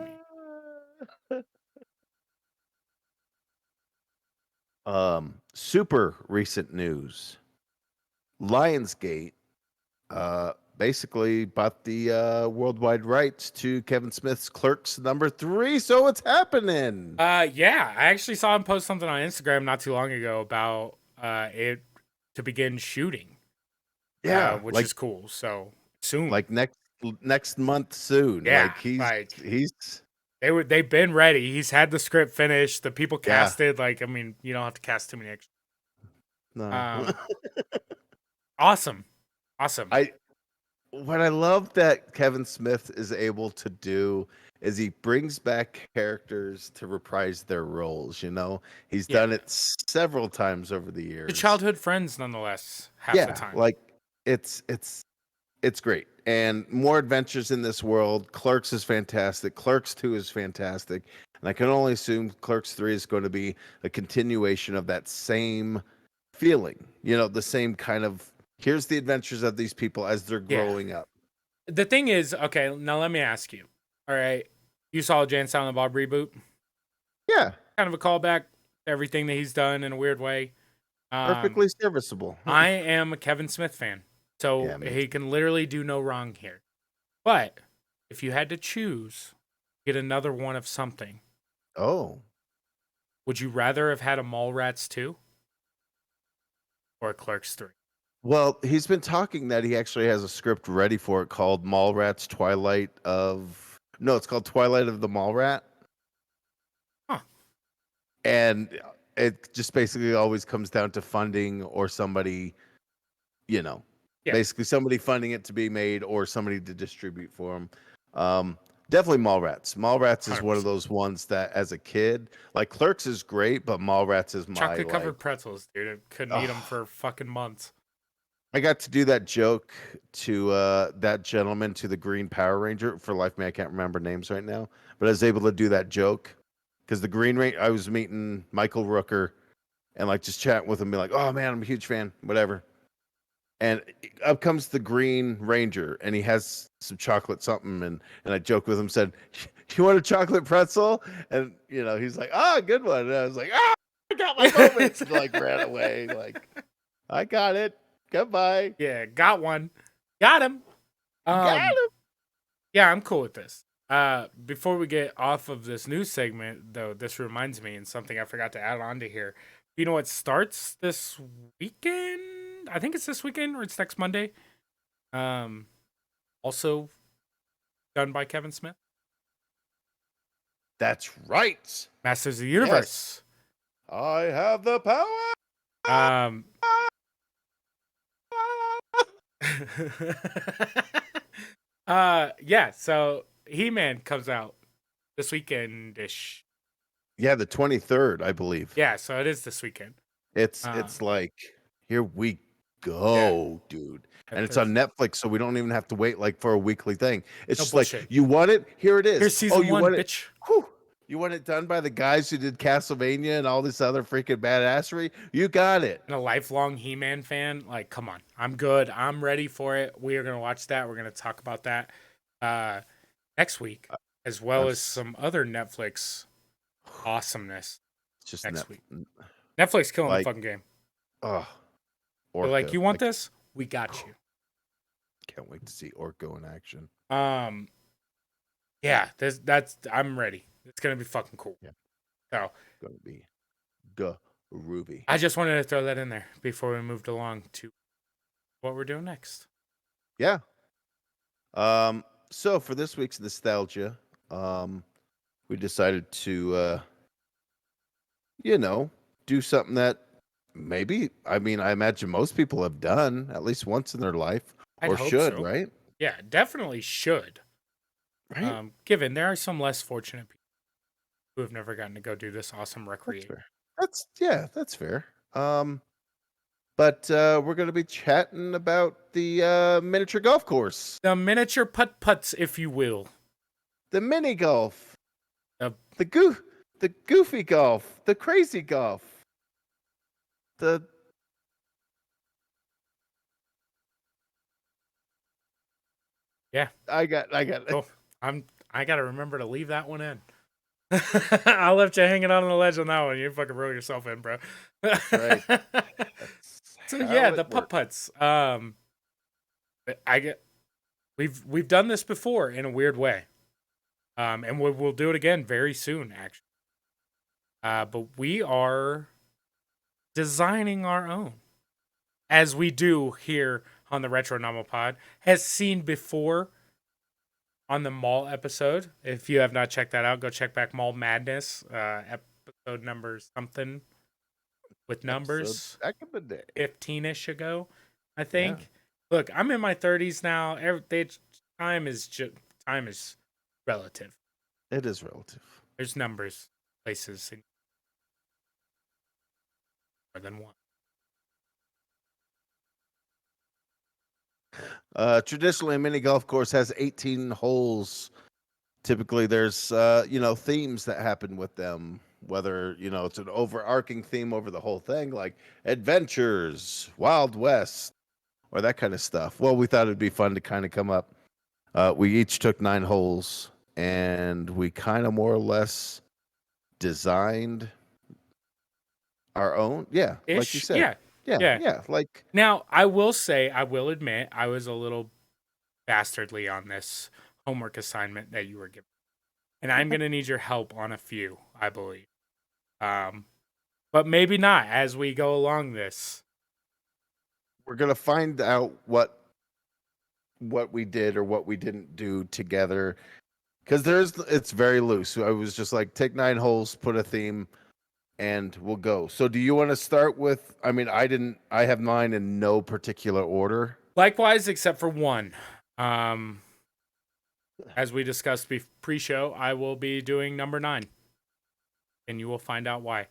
mean. Super recent news. Lionsgate basically bought the worldwide rights to Kevin Smith's Clerks #3, so it's happening. Yeah, I actually saw him post something on Instagram not too long ago about it to begin shooting. Yeah, which is cool. So soon, like next month soon. Yeah, he's they've been ready. He's had the script finished. The people casted. Like, I mean, you don't have to cast too many extra. no. Awesome. What I love that Kevin Smith is able to do is he brings back characters to reprise their roles. He's Yeah. done it several times over the The years. childhood friends, nonetheless, half the Yeah, time. like it's great. And more adventures in this world. Clerks is fantastic. Clerks 2 is fantastic. And I can only assume Clerks 3 is going to be a continuation of that same feeling. The same kind of here's the adventures of these people as they're Yeah. growing up. The thing is, okay, now let me ask you. All right. You saw Jay and Silent Bob reboot? Yeah, Kind of a callback to everything that he's done in a weird way. perfectly serviceable. I am a Kevin Smith fan, so Yeah, me he too. can literally do no wrong here. But if you had to choose, get another one of something, Oh, would you rather have had a Mallrats 2 or a Clerks 3? well, he's been talking that he actually has a script ready for it called Mallrats Twilight of. No, it's called Twilight of the Mallrat. Huh. And it just basically always comes down to funding or somebody, Yeah, basically somebody funding it to be made or somebody to distribute for them. Definitely Mallrats. Mallrats is one of 100%. those ones that as a kid, like Clerks is great, but Mallrats is my Chocolate like. covered pretzels, dude. I couldn't eat them Oh, for fucking months. I got to do that joke to that gentleman, to the Green Power Ranger. For life me, I can't remember names right now, but I was able to do that joke because the Green Ranger. I was meeting Michael Rooker and like just chatting with him, be like, "Oh man, I'm a huge fan." Whatever. And up comes the Green Ranger, and he has some chocolate something, and I joked with him, said, "You want a chocolate pretzel?" And he's like, "Ah, good one." And I was like, "Ah, I got my moment." And, like ran away, like I got it. Goodbye. Yeah, got one. Got him. Got Um, him. yeah, I'm cool with this. Before we get off of this news segment, though, this reminds me and something I forgot to add on to here. You know what starts this weekend? I think it's this weekend or it's next Monday. Um, also done by Kevin Smith. That's right. Masters of the Yes. Universe. I have the power. Um, yeah. So He-Man comes out this weekend ish. Yeah, the 23rd, I believe. Yeah, so it is this weekend. It's like here we Yeah, go, dude. And it's on there's Netflix, so we don't even have to wait like for a weekly thing. It's no just like bullshit. you want it, here it is. Here's Oh, season you one, want it. bitch. Whew. You want it done by the guys who did Castlevania and all this other freaking badassery? You got it. And a lifelong He-Man fan. Like, come on, I'm good. I'm ready for it. We are gonna watch that. We're gonna talk about that next week, as well I'm as s- some other Netflix awesomeness it's just next week. Netflix killing the like fucking game. oh, They're like, Orko. you want Like this? We got you. can't wait to see Orko in action. Um, yeah, that's I'm ready. It's gonna be fucking cool. Yeah. So Gonna be groovy. I just wanted to throw that in there before we moved along to what we're doing next. Yeah. So for this week's nostalgia, we decided to do something that maybe I mean I imagine most people have done at least once in their life I'd or hope should, so. right? Yeah, definitely should. Right? Given there are some less fortunate people who have never gotten to go do this awesome That's recreation. fair. That's fair. But we're gonna be chatting about the miniature golf course, The miniature putt-putts, if you will. the mini golf, The the the goofy golf, the crazy golf, the yeah. I got Oh, I gotta remember to leave that one in. I left you hanging on the ledge on that one. You fucking roll yourself in, bro. right. That's So how yeah, it the putt works. putts. I get we've done this before in a weird way. And we'll do it again very soon, actually. But we are designing our own, as we do here on the Retronomipod. Has seen before on the mall episode. If you have not checked that out, go check back Mall Madness, episode number something with Episode numbers, back in the day. 15-ish ago, I Yeah. think. Look, I'm in my 30s now. Time is relative. It is relative. There's numbers, places, and more than one. Traditionally, a mini golf course has 18 holes. Typically, there's themes that happen with them. Whether it's an overarching theme over the whole thing, like adventures, Wild West, or that kind of stuff. Well, we thought it'd be fun to kind of come up. We each took 9 holes, and we kind of more or less designed our own. Yeah, like you Ish, said. yeah, Yeah, yeah. yeah. Like Now, I will say, I will admit, I was a little bastardly on this homework assignment that you were given, and I'm gonna need your help on a few, I believe. Um, but maybe not as we go along this. we're gonna find out what we did or what we didn't do together, because it's very loose. I was just like, take 9 holes, put a theme, and we'll go. So do you want to start with, I have mine in no particular order. Likewise, except for one. As we discussed pre-show, I will be doing number 9, and you will find out why.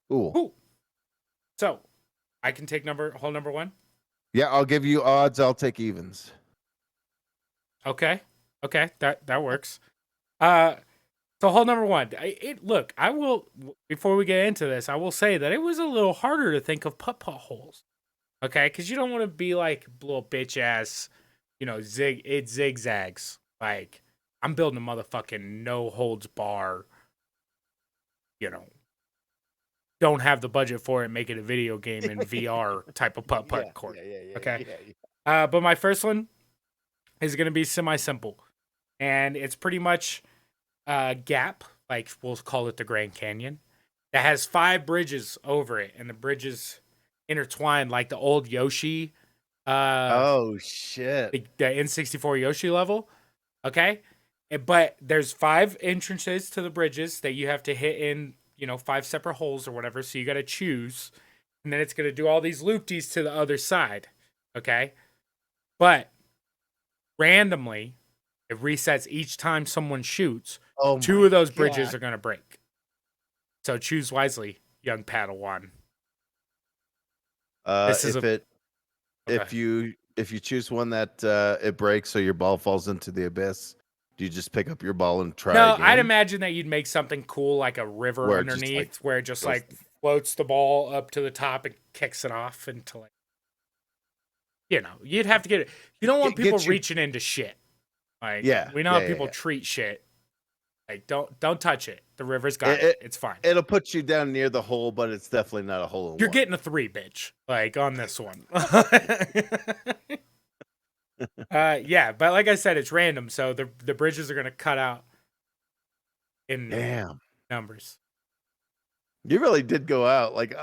Cool. So, I can take hole number 1. Yeah, I'll give you odds. I'll take evens. Okay, that works. So hole number 1. Look, I will, before we get into this, I will say that it was a little harder to think of putt-putt holes. Okay, because you don't want to be like little bitch ass, it zigzags. Like, I'm building a motherfucking no holds bar, don't have the budget for it, make it a video game in VR type of putt-putt court. Yeah, okay. Yeah. But my first one is going to be semi-simple. And it's pretty much a gap, like we'll call it the Grand Canyon, that has 5 bridges over it. And the bridges intertwined like the old Yoshi. Oh, shit. The N64 Yoshi level. Okay. But there's 5 entrances to the bridges that you have to hit in, 5 separate holes or whatever. So you got to choose. And then it's going to do all these loop-dees to the other side. Okay. But randomly, it resets each time someone shoots. 2 of those bridges are going to break. So choose wisely, young Padawan. If you choose one that it breaks, so your ball falls into the abyss, do you just pick up your ball and try again? No, I'd imagine that you'd make something cool like a river where underneath, where it just like floats the ball up to the top and kicks it off into like, you'd have to get it. You don't want people reaching into shit. Like, we know how people treat shit. Like, don't touch it. The river's got it. It's fine. It'll put you down near the hole, but it's definitely not a hole in You're one. getting a 3, bitch. Like, on this one. Yeah, but like I said, it's random, so the bridges are gonna cut out in numbers. You really did go out. Like,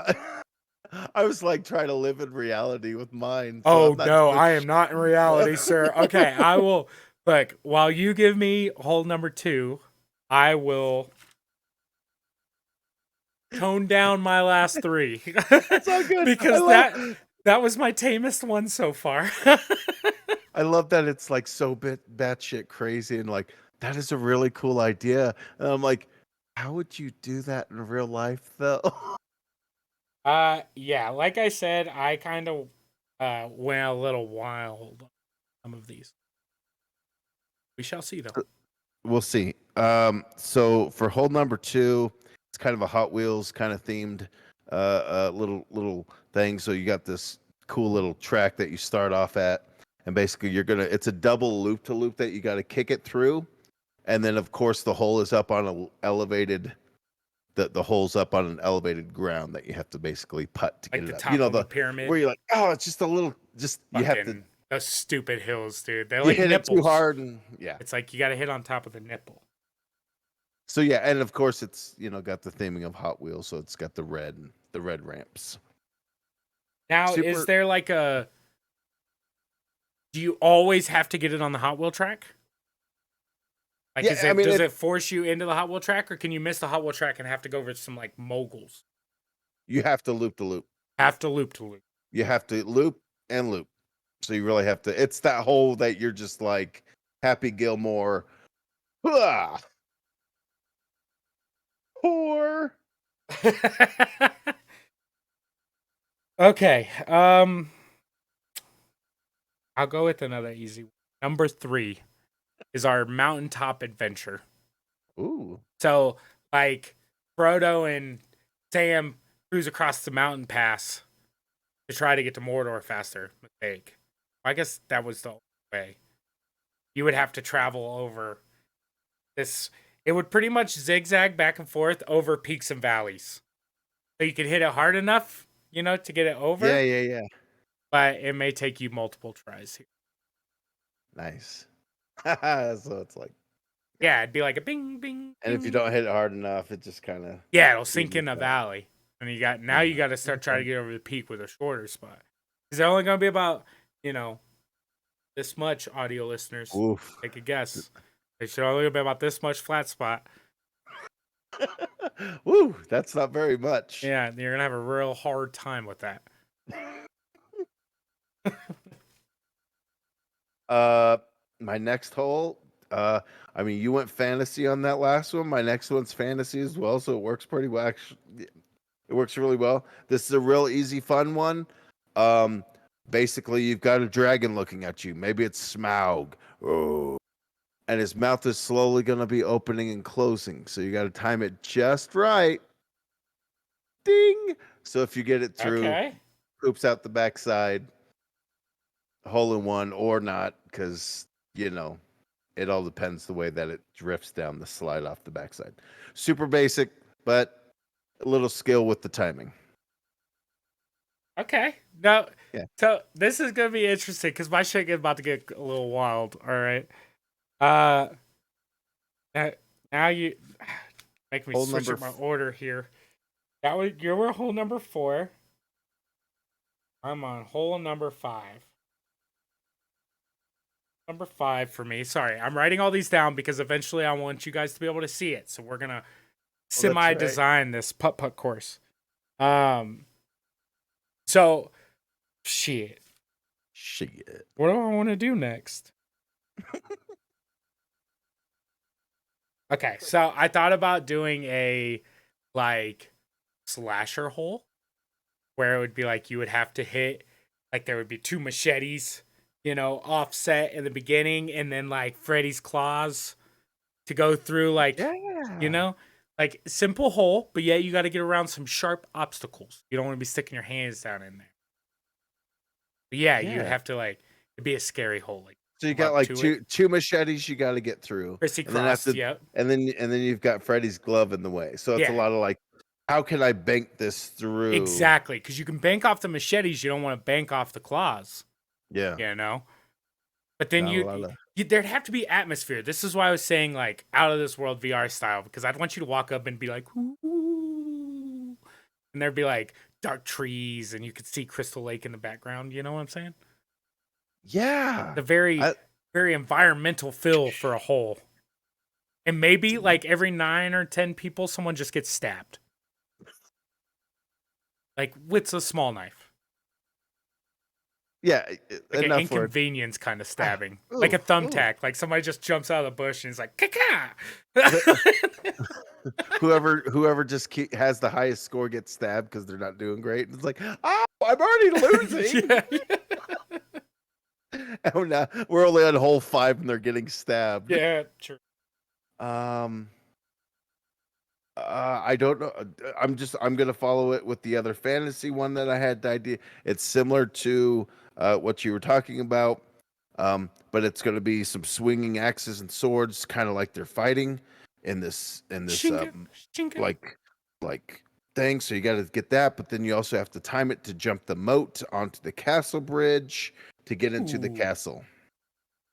I was like trying to live in reality with mine. So no, I am not in reality, sir. Okay, I will. Look, while you give me hole number 2, I will tone down my last 3. It's all good. Because that was my tamest one so far. I love that it's like so batshit crazy, and like, that is a really cool idea. And I'm like, how would you do that in real life though? Yeah, like I said, I kind of went a little wild on some of these. We shall see though. We'll see. So for hole number 2, it's kind of a Hot Wheels kind of themed little thing. So you got this cool little track that you start off at, and basically it's a double loop to loop that you got to kick it through, and then of course the hole is up on an elevated. The hole's up on an elevated ground that you have to basically putt to like get the it top up. of the pyramid, where you're like, oh, it's just a little. Just you have to. Those stupid hills, dude. They're You like hit nipples. it too hard, and it's like you got to hit on top of the nipple. So yeah, and of course it's got the theming of Hot Wheels, so it's got the red ramps. Now, is there like do you always have to get it on the Hot Wheel track? Like, does it force you into the Hot Wheel track, or can you miss the Hot Wheel track and have to go over some like moguls? You have to loop to loop. Have to loop to loop. You have to loop and loop. So you really have to. It's that hole that you're just like Happy Gilmore Ah, poor. Okay. I'll go with another easy one. Number 3 is our mountaintop adventure. Ooh. So, like, Frodo and Sam cruise across the mountain pass to try to get to Mordor faster. Mistake. I guess that was the only way. You would have to travel over this. It would pretty much zigzag back and forth over peaks and valleys. So you could hit it hard enough, to get it Yeah, over, yeah, yeah. but it may take you multiple tries here. Nice. So it's like, Yeah, it'd be like a bing, bing, and if you bing. don't hit it hard enough, it just kind of Yeah, it'll sink evens in a out. valley. And you got to start trying to Okay. get over the peak with a shorter spot. Because they're only going to be about, you know, this much, audio listeners. Oof. Take a guess. They should only be about this much flat spot. Woo, that's not very much. Yeah, you're going to have a real hard time with that. Uh, my next hole. I mean, you went fantasy on that last one. My next one's fantasy as well, so it works pretty well. Actually, it works really well. This is a real easy, fun one. Um, basically, you've got a dragon looking at you. Maybe it's Smaug. Oh. And his mouth is slowly going to be opening and closing. So you got to time it just right. Ding. So if you get it through, Okay. poops out the backside, hole in one or not, because, it all depends the way that it drifts down the slide off the backside. Super basic, but a little skill with the timing. Okay. Now, Yeah. so this is going to be interesting because my shit is about to get a little wild. All right. Uh, now you make me Hole switch number up my order here. You were hole number 4. I'm on hole number 5. Number 5 for me. Sorry, I'm writing all these down because eventually I want you guys to be able to see it. So we're gonna semi-design this putt-putt course. So shit. What do I want to do next? Okay, so I thought about doing a like slasher hole where it would be like you would have to hit like there would be 2 machetes, offset in the beginning and then like Freddy's claws to go through like, Yeah. like simple hole, but yet you got to get around some sharp obstacles. You don't want to be sticking your hands down in there. But yeah, you'd Yeah. have to like it'd be a scary hole. Like So you come got up like to it, two machetes you got to get through, and then crisscross. Yep. and then you've got Freddy's glove in the way. So it's a Yeah, lot of like, how can I bank this through? exactly. Because you can bank off the machetes, you don't want to bank off the claws. Yeah. You know. But then Not a lot of. there'd have to be atmosphere. This is why I was saying like out of this world VR style because I'd want you to walk up and be like, ooh, and there'd be like dark trees and you could see Crystal Lake in the background. You know what I'm saying? Yeah. The very I, very environmental feel for a hole. And maybe like every 9 or 10 people, someone just gets stabbed, like with a small knife. yeah. Like an Enough word. inconvenience kind of stabbing, like a Ooh, ooh. thumbtack. Like somebody just jumps out of the bush and is like, "Kaka!" Whoever just has the highest score gets stabbed because they're not doing great. It's like, oh, I'm already losing. Yeah. Oh no, we're only on hole 5 and they're getting stabbed. Yeah, true. I don't know. I'm gonna follow it with the other fantasy one that I had the idea. It's similar to what you were talking about, but it's gonna be some swinging axes and swords, kind of like they're fighting in this Shinka, shinka. like thing. So you got to get that, but then you also have to time it to jump the moat onto the castle bridge to get into the Ooh. castle.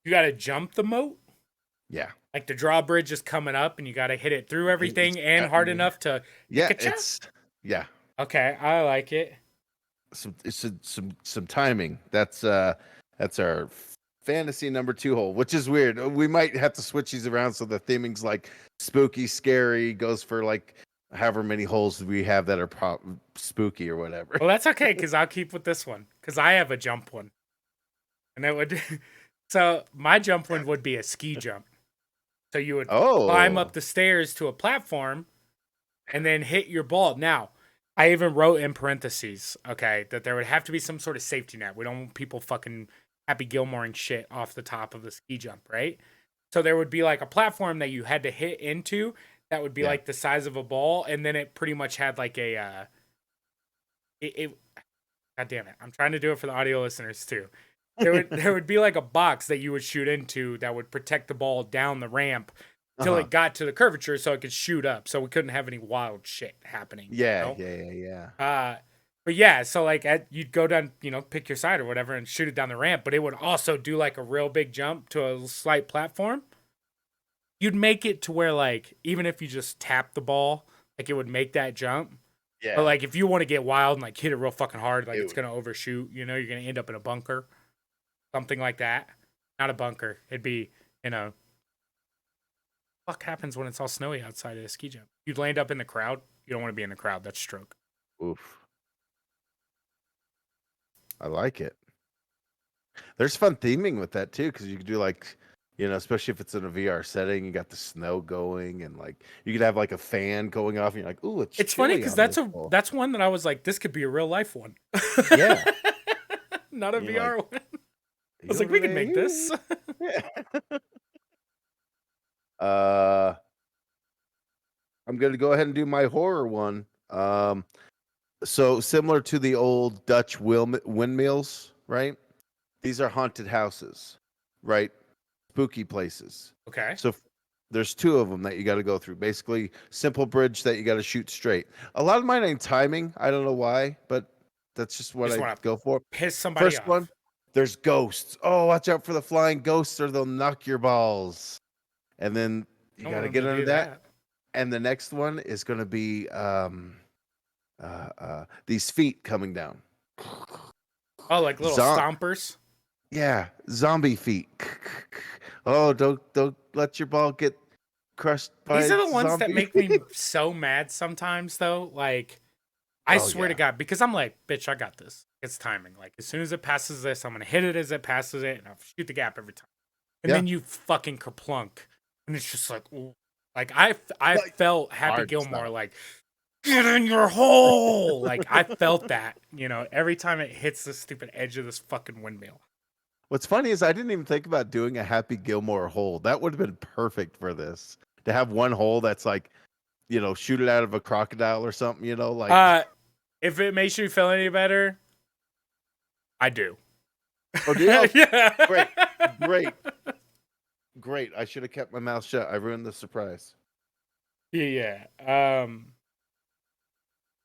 You got to jump the moat. Yeah. Like the drawbridge is coming up, and you got to hit it through everything and hard enough to. Yeah, Ika-cha? yeah. Okay, I like it. Some timing. That's our fantasy number 2 hole, which is weird. We might have to switch these around so the theming's like spooky, scary, goes for like however many holes we have that are spooky or whatever. Well, that's okay because I'll keep with this one because I have a jump one, and it would. So my jump one would be a ski jump. So you would climb up Oh, the stairs to a platform and then hit your ball. Now, I even wrote in parentheses, okay, that there would have to be some sort of safety net. We don't want people fucking Happy Gilmore and shit off the top of the ski jump, right? So there would be like a platform that you had to hit into that would be yeah. like the size of a ball, and then it pretty much had like a God damn it, I'm trying to do it for the audio listeners too. There would be like a box that you would shoot into that would protect the ball down the ramp till Uh-huh. it got to the curvature so it could shoot up. So we couldn't have any wild shit happening. Yeah, You yeah, yeah, yeah. know? But yeah, so like you'd go down, pick your side or whatever and shoot it down the ramp, but it would also do like a real big jump to a slight platform. You'd make it to where like even if you just tap the ball, like it would make that jump. But Yeah. like if you want to get wild and like hit it real fucking hard, like It it's would. gonna overshoot, you're gonna end up in a bunker, something like that. Not a bunker. It'd be, you know, fuck happens when it's all snowy outside of a ski jump. You'd land up in the crowd. You don't want to be in the crowd. That's stroke. Oof. I like it. There's fun theming with that too, because you could do like, especially if it's in a VR setting, you got the snow going, and like you could have like a fan going off, and you're like, "Ooh, it's It's funny chilly because on this wall." that's one that I was like, this could be a real life one. Yeah, Not a and you're like, VR one. I was like, we can make this. "Yodelay." Yeah. Uh, I'm gonna go ahead and do my horror one. So similar to the old Dutch windmills, right? These are haunted houses, right? Spooky places. Okay. So there's two of them that you got to go through. Basically, simple bridge that you got to shoot straight. A lot of mine ain't timing. I don't know why, but that's just what Just I want to go for. piss somebody First one, off. there's ghosts. Oh, watch out for the flying ghosts or they'll knock your balls. And then you I don't got to want them get to under do that. that. And the next one is going to be these feet coming down. Oh, like little Zom- stompers. yeah, zombie feet. Oh, don't let your ball get crushed by These a are the ones that zombie. make me so mad sometimes, though. Like, I Oh swear to yeah. God, because I'm like, bitch, I got this. It's timing. Like, as soon as it passes this, I'm gonna hit it as it passes it, and I'll shoot the gap every time. And Yeah. then you fucking kerplunk, and it's just like, ooh. Like I Like felt Happy hard Gilmore, stuff. like, get in your hole. Like I felt that, every time it hits the stupid edge of this fucking windmill. What's funny is I didn't even think about doing a Happy Gilmore hole. That would have been perfect for this. To have one hole that's like, shoot it out of a crocodile or something, like If it makes you feel any better, I do. oh, do you? Oh, Yeah. great. Great. Great. I should have kept my mouth shut. I ruined the surprise. Yeah.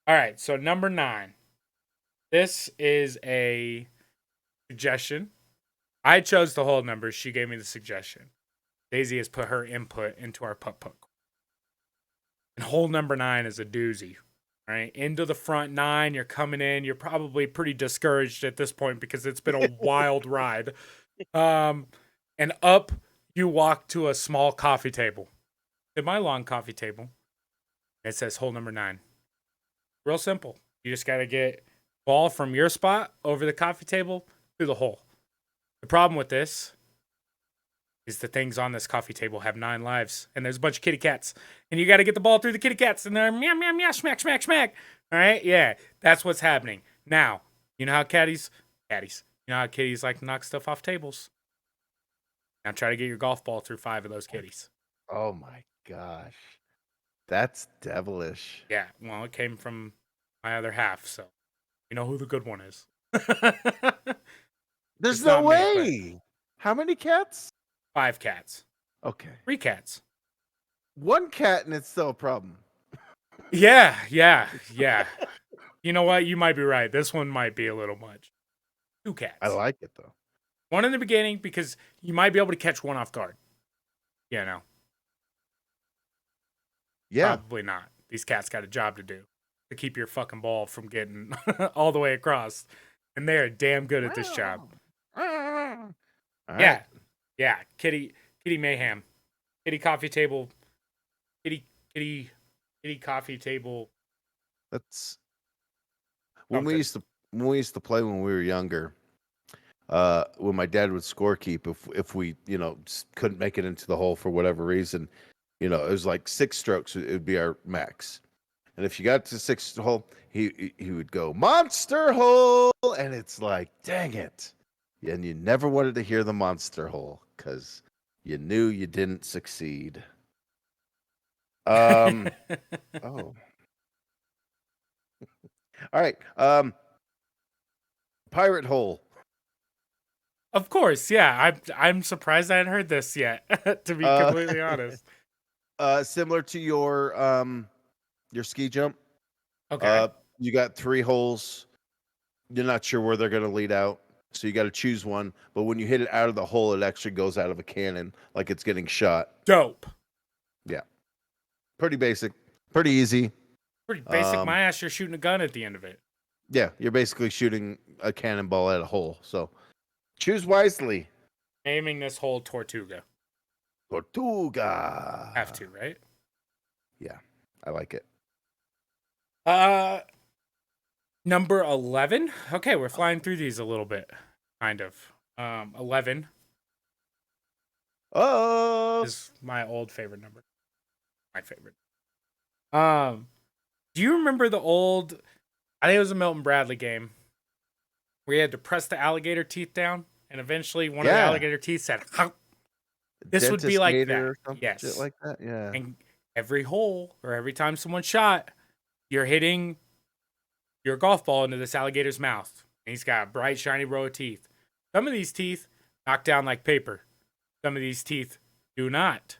All right. So number 9. This is a suggestion. I chose the whole number. She gave me the suggestion. Daisy has put her input into our PuttPutt. And hole number 9 is a doozy. Right? Into the front 9. You're coming in. You're probably pretty discouraged at this point because it's been a wild ride. And up you walk to a small coffee table. At my long coffee table. It says hole number 9. Real simple. You just got to get ball from your spot over the coffee table through the hole. The problem with this is the things on this coffee table have 9 lives, and there's a bunch of kitty cats, and you got to get the ball through the kitty cats, and they're meow meow meow smack smack smack. All right, yeah, that's what's happening now. You know how kitties, you know how kitties like to knock stuff off tables. Now try to get your golf ball through 5 of those kitties. Oh my gosh. That's devilish. Yeah, well, it came from my other half, so you know who the good one is. There's It's no not me, but way. How many cats? 5 cats, Okay. 3 cats. One cat and it's still a problem. Yeah. You know what? You might be right. This one might be a little much. 2 cats. I like it though. One in the beginning because you might be able to catch one off guard. Yeah, no. Yeah. Probably not. These cats got a job to do to keep your fucking ball from getting all the way across. And they're damn good at this job. All right. Yeah. Yeah. Kitty mayhem. Kitty coffee table. Kitty coffee table. That's when we used to play when we were younger. when my dad would score keep, if we couldn't make it into the hole for whatever reason, it was like 6 strokes. It would be our max. And if you got to 6th hole, he would go monster hole, and it's like, dang it. And you never wanted to hear the monster hole because you knew you didn't succeed. Oh. All right. Pirate hole. Of course, yeah. I'm surprised I hadn't heard this yet, to be completely honest. Similar to your ski jump. Okay. You got 3 holes. You're not sure where they're going to lead out, so you got to choose one. But when you hit it out of the hole, it actually goes out of a cannon like it's getting shot. Dope. Yeah. Pretty basic. Pretty easy. Pretty basic. My ass, you're shooting a gun at the end of it. Yeah, you're basically shooting a cannonball at a hole. So choose wisely. Naming this hole Tortuga. Tortuga. Have to, right? Yeah, I like it. Number 11. Okay, we're flying through these a little bit, kind of. 11 is my old favorite number. My favorite. Do you remember the old? I think it was a Milton Bradley game where you had to press the alligator teeth down, and eventually one of the alligator teeth said, "Huh." This would be like that. Yes, shit like that. Yeah. And every hole or every time someone shot, you're hitting your golf ball into this alligator's mouth. And he's got a bright, shiny row of teeth. Some of these teeth knock down like paper. Some of these teeth do not.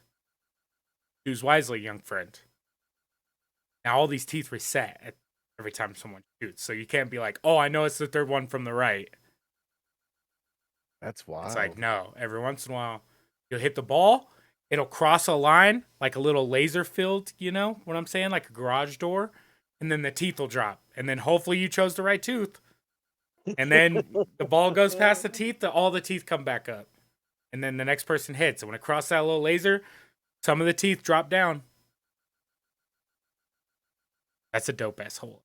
Choose wisely, young friend. Now all these teeth reset every time someone shoots. So you can't be like, oh, I know it's the third one from the right. That's wild. It's like, no. Every once in a while, you'll hit the ball. It'll cross a line like a little laser filled, you know what I'm saying? Like a garage door. And then the teeth will drop. And then hopefully you chose the right tooth. And then the ball goes past the teeth, all the teeth come back up. And then the next person hits. And when it crosses that little laser, some of the teeth drop down. That's a dope ass hole.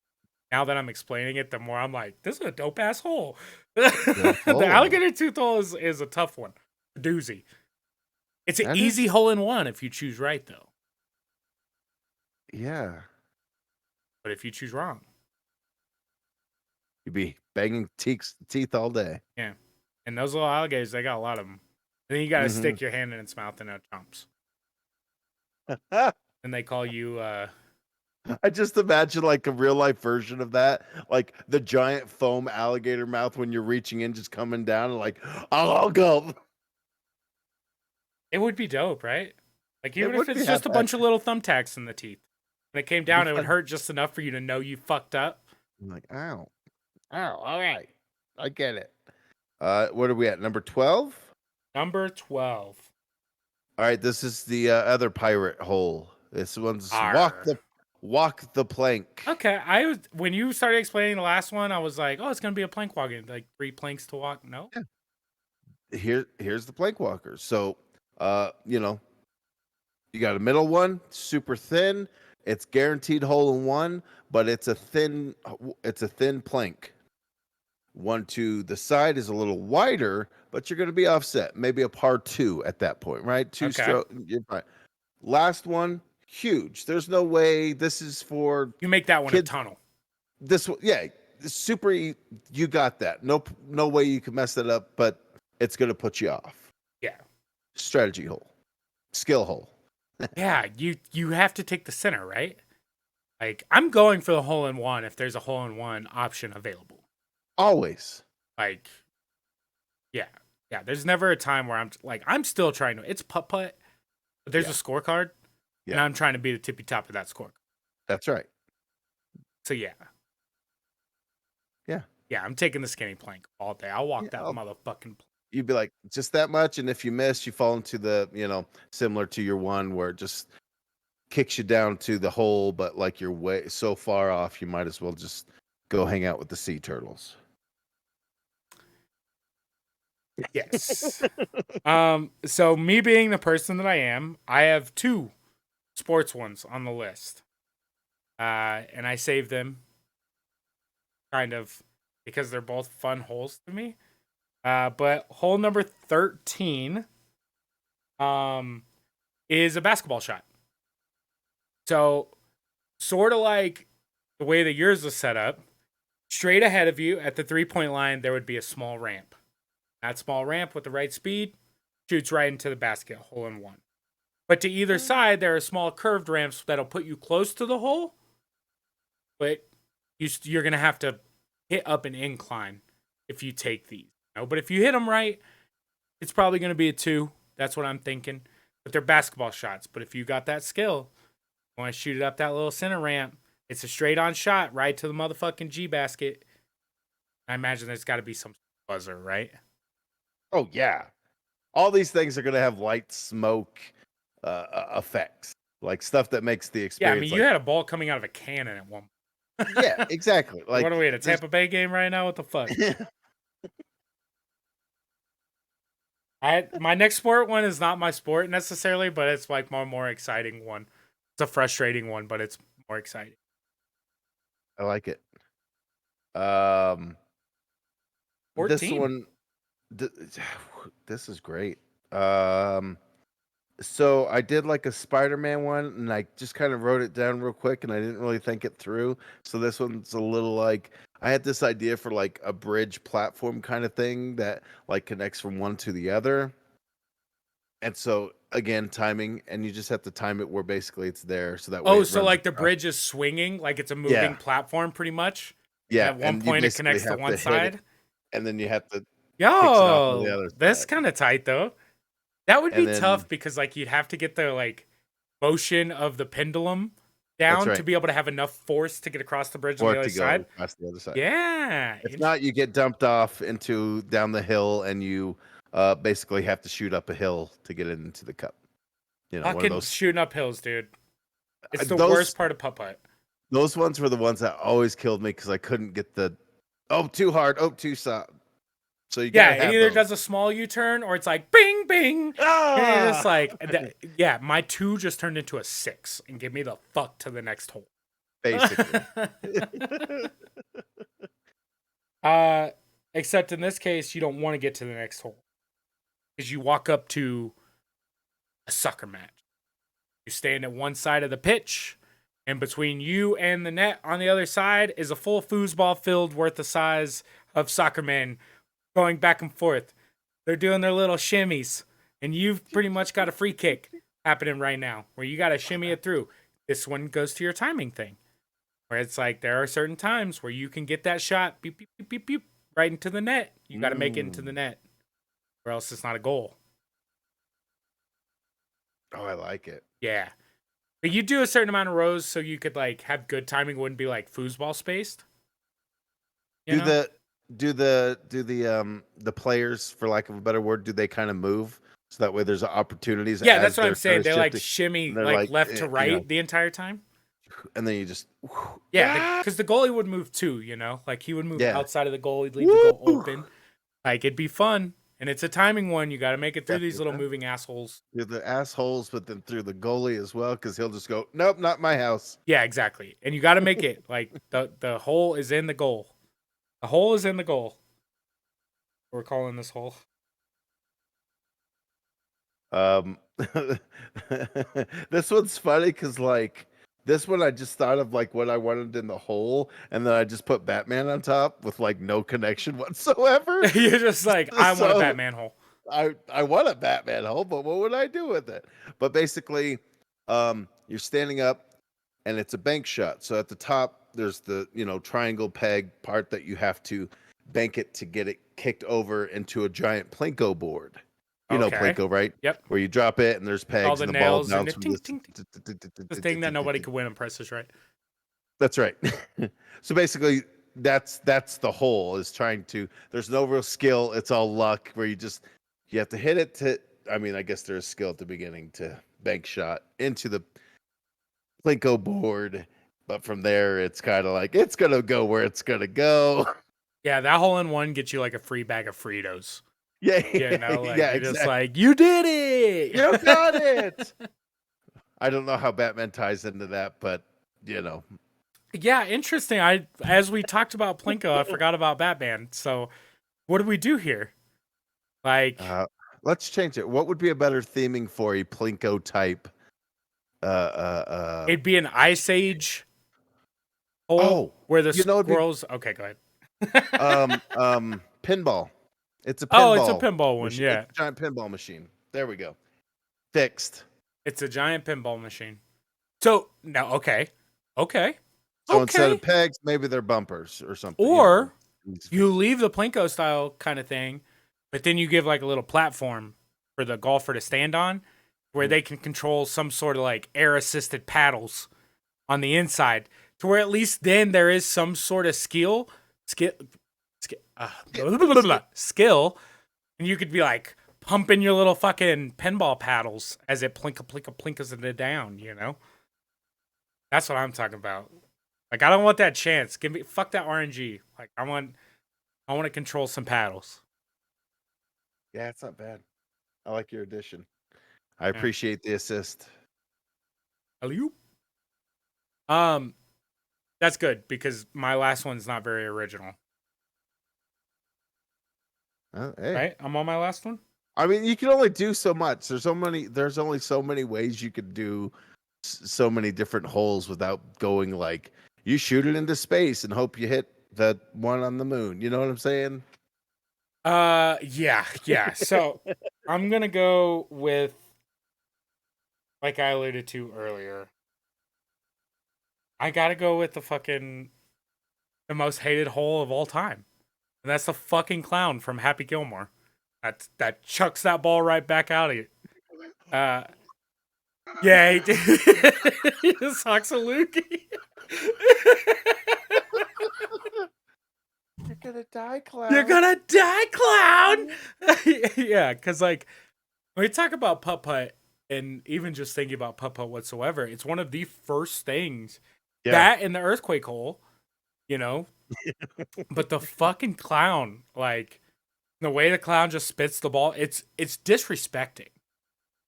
Now that I'm explaining it, the more I'm like, this is a dope ass hole. The alligator tooth hole is a tough one. A doozy. It's an easy hole in one if you choose right, though. Yeah. But if you choose wrong, you'd be banging teeth all day. Yeah. And those little alligators, they got a lot of them. And then you got to stick your hand in its mouth and it jumps. And they call you... I just imagine like a real life version of that, like the giant foam alligator mouth when you're reaching in, just coming down and like, I'll go. It would be dope, right? Like even if it's just a bunch of little thumbtacks in the teeth, and it came down, it would hurt just enough for you to know you fucked up. I'm like, ow, all right, I get it. What are we at? Number 12. Number 12. All right, this is the other pirate hole. This one's walk the plank. Okay, when you started explaining the last one, I was like, oh, it's gonna be a plank walking, like 3 planks to walk. No. Yeah. Here's the plank walker. So, you got a middle one, super thin. It's guaranteed hole in one, but it's a thin plank. One to the side is a little wider, but you're going to be offset. Maybe a par 2 at that point, right? 2 stroke. Last one. Huge. There's no way this is for you make that one a tunnel. This one, yeah, super. You got that. No way you can mess that up, but it's gonna put you off. Yeah. Strategy hole, skill hole. Yeah, you have to take the center, right? Like I'm going for the hole in one if there's a hole in one option available. Always. Like, yeah. There's never a time where I'm still trying to. It's PuttPutt, but there's a scorecard. Yeah. And I'm trying to be the tippy top of that score. That's right. So, yeah. Yeah. Yeah, I'm taking the skinny plank all day. I'll walk that motherfucking plank. You'd be like, just that much, and if you miss, you fall into the, similar to your one where it just kicks you down to the hole, but like you're way so far off, you might as well just go hang out with the sea turtles. Yes. So me being the person that I am, I have 2 sports ones on the list. And I saved them kind of because they're both fun holes to me. But hole number 13 is a basketball shot. So, sort of like the way that yours was set up, straight ahead of you at the 3-point line, there would be a small ramp. That small ramp with the right speed shoots right into the basket, hole in one. But to either side, there are small curved ramps that'll put you close to the hole, but you're going to have to hit up an incline if you take these. But if you hit them right, it's probably going to be a 2. That's what I'm thinking. But they're basketball shots. But if you got that skill, you want to shoot it up that little center ramp, it's a straight-on shot right to the motherfucking G basket. I imagine there's got to be some buzzer, right? Oh, yeah. All these things are going to have light smoke effects, like stuff that makes the experience. Yeah, I mean, you had a ball coming out of a cannon at one point. Yeah, exactly. Like, what are we at a Tampa Bay game right now? What the fuck? My next sport one is not my sport necessarily, but it's like my more exciting one. It's a frustrating one, but it's more exciting. I like it. 14. This one, this is great. So I did like a Spider-Man one, and I just kind of wrote it down real quick, and I didn't really think it through. So this one's a little like, I had this idea for like a bridge platform kind of thing that like connects from one to the other. And so again, timing, and you just have to time it where basically it's there, so that way. Oh, it so runs like the across. bridge is swinging, like it's a moving platform, pretty much. Yeah. And at one point, it connects to one side. And then you have to. Yo, that's kind of tight though. That would be tough then, because like you'd have to get the like motion of the pendulum down to be able to have enough force to get across the bridge on the other side. Across the other side. Yeah. If not, you get dumped off into down the hill, and you basically have to shoot up a hill to get it into the cup. You know, Fucking one of those shooting up hills, dude. It's the worst part of PuttPutt. Those ones were the ones that always killed me because I couldn't get the too hard, too soft. So you it either does a small U-turn or it's like bing bing. Ah! And it's like my 2 just turned into a 6 and give me the fuck to the next hole. Basically. Except in this case, you don't want to get to the next hole because you walk up to a soccer match. You stand at one side of the pitch, and between you and the net on the other side is a full foosball field worth the size of soccer men going back and forth. They're doing their little shimmies, and you've pretty much got a free kick happening right now where you got to shimmy it through. This one goes to your timing thing, where it's like there are certain times where you can get that shot beep, beep, beep, beep, beep, right into the net. You got to make it into the net, or else it's not a goal. Oh, I like it. Yeah. But you do a certain amount of rows so you could like have good timing, wouldn't be like foosball spaced. Do the players, for lack of a better word, do they kind of move so that way there's opportunities? Yeah, that's what I'm saying. They like shimmy like left to right the entire time. And then you just because the goalie would move too, like he would move outside of the goal, he'd leave the goal open. Like it'd be fun. And it's a timing one. You got to make it through these little moving assholes. Through the assholes, but then through the goalie as well, because he'll just go, nope, not my house. Yeah, exactly. And you got to make it. Like the hole is in the goal. The hole is in the goal. We're calling this hole. This one's funny because like this one I just thought of like what I wanted in the hole, and then I just put Batman on top with like no connection whatsoever. You're just like, I want a Batman hole. I want a Batman hole, but what would I do with it? But basically, you're standing up, and it's a bank shot. So at the top, there's the triangle peg part that you have to bank it to get it kicked over into a giant Plinko board. You know Plinko, right? Yep. Where you drop it and there's pegs all the and the nails ball and the thing that nobody could win on presses, right? That's right. So basically, that's the hole is trying to. There's no real skill. It's all luck. Where you have to hit it to. I mean, I guess there's skill at the beginning to bank shot into the Plinko board, but from there it's kind of like it's gonna go where it's gonna go. Yeah, that hole in one gets you like a free bag of Fritos. Yeah, you're exactly. Just like, you did it. You got it. I don't know how Batman ties into that, but Yeah, interesting. As we talked about Plinko, I forgot about Batman. So, what do we do here? Like Let's change it. What would be a better theming for a Plinko type? it'd be an Ice Age hole Oh, where the it'd be squirrels. Okay, go ahead. pinball. It's a Oh, it's a pinball pinball one. machine. It's Yeah, a giant pinball machine. There we go. Fixed. it's a giant pinball machine. So no, okay, okay, So instead of okay. pegs, maybe they're bumpers or something. Or It's you fixed. leave the Plinko style kind of thing, but then you give like a little platform for the golfer to stand on, where they can control some sort of like air assisted paddles on the inside, to where at least then there is some sort of skill, skill, and you could be like pumping your little fucking pinball paddles as it plinkas it down. That's what I'm talking about. Like I don't want that chance. Fuck that RNG. Like I want to control some paddles. Yeah, it's not bad. I like your addition. I Yeah. appreciate the assist. Alley-oop. Um, that's good because my last one's not very original. Hey, Right? I'm on my last one. I mean, you can only do so much. There's only so many ways you could do so many different holes without going like you shoot it into space and hope you hit the one on the moon. You know what I'm saying? Yeah. So I'm gonna go with, like I alluded to earlier. I gotta go with the most hated hole of all time, and that's the fucking clown from Happy Gilmore. That chucks that ball right back out of you. Yeah, he did. He sucks a loogie. You're gonna die, clown. You're gonna die, clown. Yeah, because like when we talk about PuttPutt, and even just thinking about PuttPutt whatsoever, it's one of the first things, that in the earthquake hole, you know. But the fucking clown, like the way the clown just spits the ball, it's disrespecting.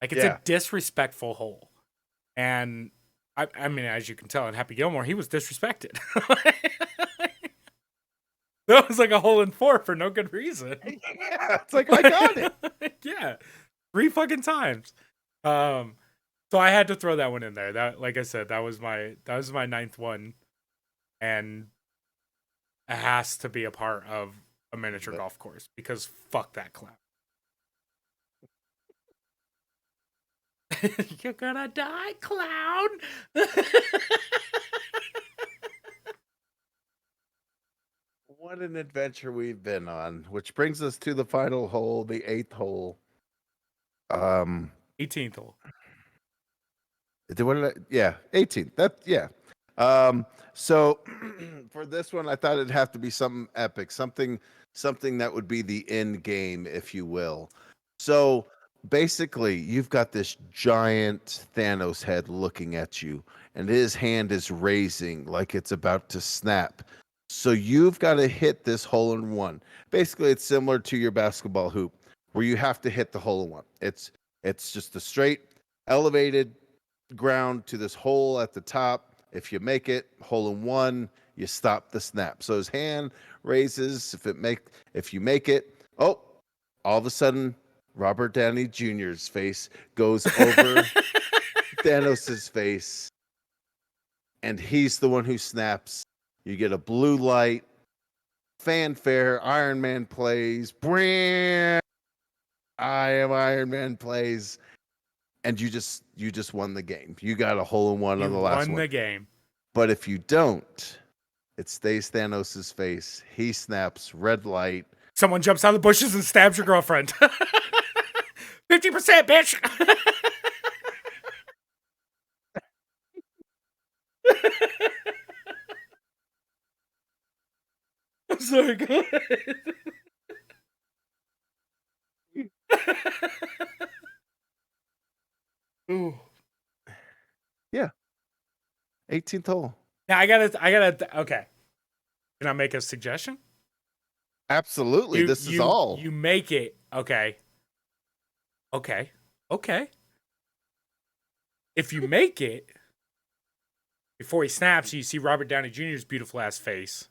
Like it's a disrespectful hole, and I mean, as you can tell in Happy Gilmore, he was disrespected. That was like a hole in 4 for no good reason. Yeah, it's like I got it. Yeah, 3 fucking times. So I had to throw that one in there. That, like I said, that was my ninth one, and it has to be a part of a miniature golf course because fuck that clown. You're gonna die, clown. What an adventure we've been on, which brings us to the final hole, the 8th hole. 18th hole. Yeah, 18th. So for this one, I thought it'd have to be something epic, something that would be the end game, if you will. So basically, you've got this giant Thanos head looking at you, and his hand is raising like it's about to snap. So you've got to hit this hole in one. Basically, it's similar to your basketball hoop, where you have to hit the hole in one. It's just a straight elevated ground to this hole at the top. If you make it, hole in one, you stop the snap. So his hand raises. If you make it, all of a sudden, Robert Downey Jr.'s face goes over Thanos's face, and he's the one who snaps. You get a blue light, fanfare. Iron Man plays. I am Iron Man plays. And you just won the game. You got a hole in one on the last one. You won the game. But if you don't, it stays Thanos' face. He snaps, red light. Someone jumps out of the bushes and stabs your girlfriend. 50%, bitch. I'm sorry, go ahead. Ooh. Yeah. 18th hole. Now I gotta. Okay. Can I make a suggestion? Absolutely. This is all. You make it. Okay. If you make it before he snaps, you see Robert Downey Jr.'s beautiful ass face.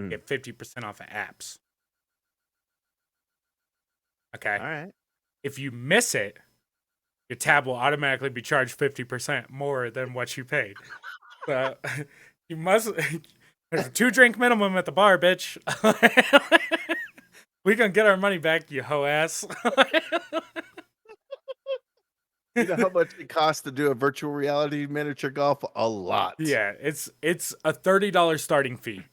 Get 50% off of apps. Okay. All right. If you miss it, your tab will automatically be charged 50% more than what you paid. So you must. There's a 2-drink minimum at the bar, bitch. We gonna get our money back, you hoe ass. You know how much it costs to do a virtual reality miniature golf? A lot. Yeah, it's a $30 starting fee.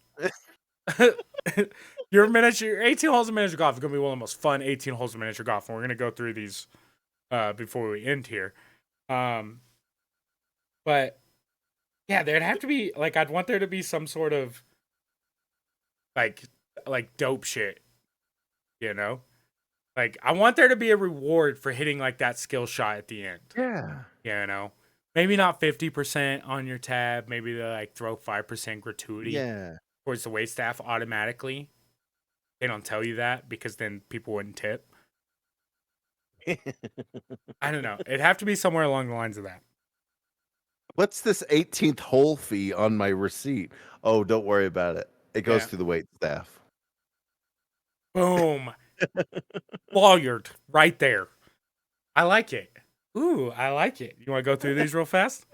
Your 18 holes of miniature golf is gonna be one of the most fun 18 holes of miniature golf, and we're gonna go through these before we end here. But yeah, there'd have to be like I'd want there to be some sort of like dope shit, you know? Like I want there to be a reward for hitting like that skill shot at the end. Yeah. You know? Maybe not 50% on your tab, maybe they like throw 5% gratuity Yeah. towards the waitstaff automatically. They don't tell you that because then people wouldn't tip. I don't know. It'd have to be somewhere along the lines of that. What's this 18th hole fee on my receipt? Oh, don't worry about it. It goes Yeah. through the wait staff. Boom. Lawyered right there. I like it. Ooh, I like it. You want to go through these real fast?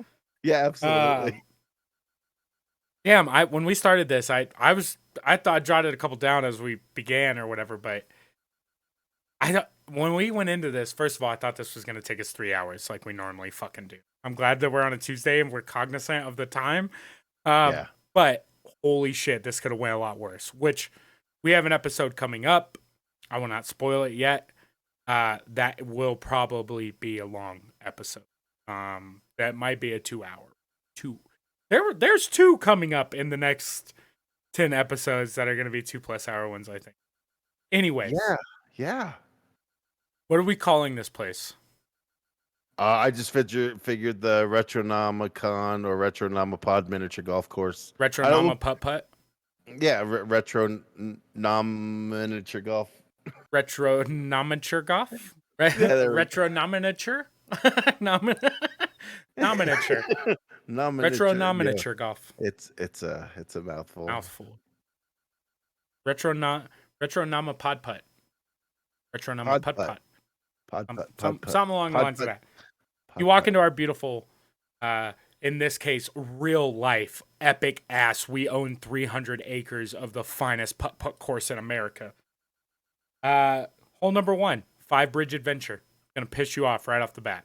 Yeah, absolutely. Damn, when we started this, I thought I jotted a couple down as we began or whatever, but when we went into this, first of all, I thought this was gonna take us 3 hours like we normally fucking do. I'm glad that we're on a Tuesday and we're cognizant of the time. Yeah. But holy shit, this could have went a lot worse. Which we have an episode coming up. I will not spoil it yet. That will probably be a long episode. That might be a 2-hour. There's 2 coming up in the next 10 episodes that are going to be 2+ hour ones, I think. Anyways. Yeah. What are we calling this place? I just figured the Retronomicon or Retronomipod miniature golf course. PuttPutt? Yeah, miniature golf. Retronominiature golf? Retronominiature? Nominature. Retronominiature golf. It's a mouthful. Retronomipod putt. Retronomipod putt. Something along the lines of that. You walk into our beautiful, in this case, real life, epic ass. We own 300 acres of the finest putt course in America. Hole number 1, 5-bridge adventure. Gonna piss you off right off the bat.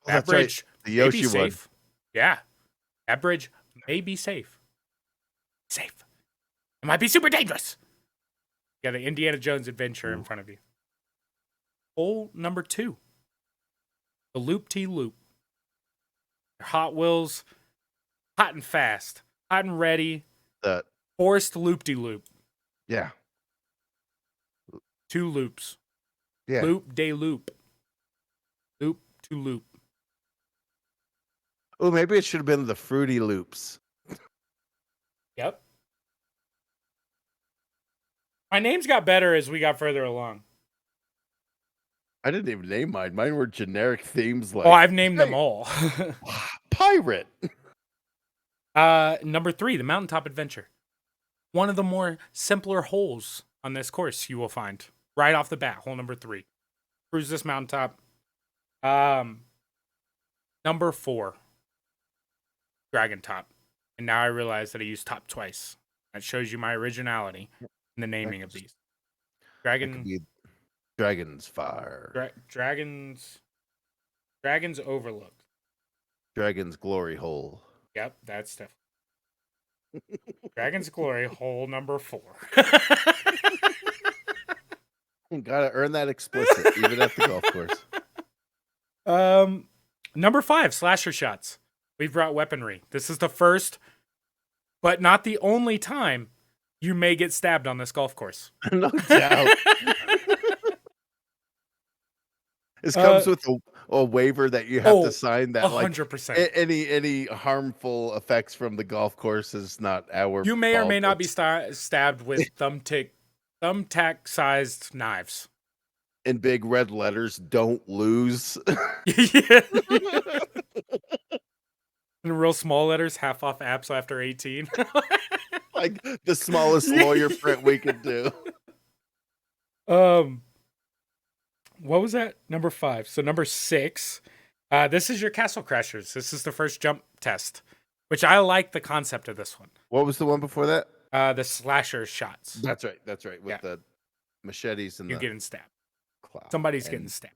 That bridge may be safe. Yeah. That bridge may be safe. Safe. It might be super dangerous. You got the Indiana Jones adventure in front of you. Hole number 2. The Loop-T-Loop. Hot Wheels. Hot and fast. Hot and ready. Forced Loop-De-Loop. Yeah. 2 loops. Yeah. Loop-De-Loop. Loop-to-loop. Oh, maybe it should have been the Fruity Loops. Yep. My names got better as we got further along. I didn't even name mine. Mine were generic themes like... Oh, I've named them all. Pirate. Number 3, the Mountaintop Adventure. One of the more simpler holes on this course you will find. Right off the bat, hole number 3. Cruise this mountaintop. Number 4. Dragon Top. And now I realize that I used top twice. That shows you my originality in the naming of these. Dragon's Fire. Dragon's Overlook. Dragon's Glory Hole. Yep, that's definitely. Dragon's Glory Hole number 4. Gotta earn that explicit, even at the golf course. Number 5, slasher shots. We've brought weaponry. This is the first, but not the only time you may get stabbed on this golf course. No doubt. This comes with a waiver that you have to sign that 100%. Any harmful effects from the golf course is not our You may fault. or may not be stabbed with thumbtack-sized knives. In big red letters, don't lose. Yeah. In real small letters, half off apps after 18. Like the smallest lawyer print we could do. Um, what was that? Number 5. So number 6. This is your Castle Crashers. This is the first jump test, which I like the concept of this one. What was the one before that? The slasher shots. That's right. That's right. With the machetes and you're the getting stabbed. cloth. Somebody's getting stabbed.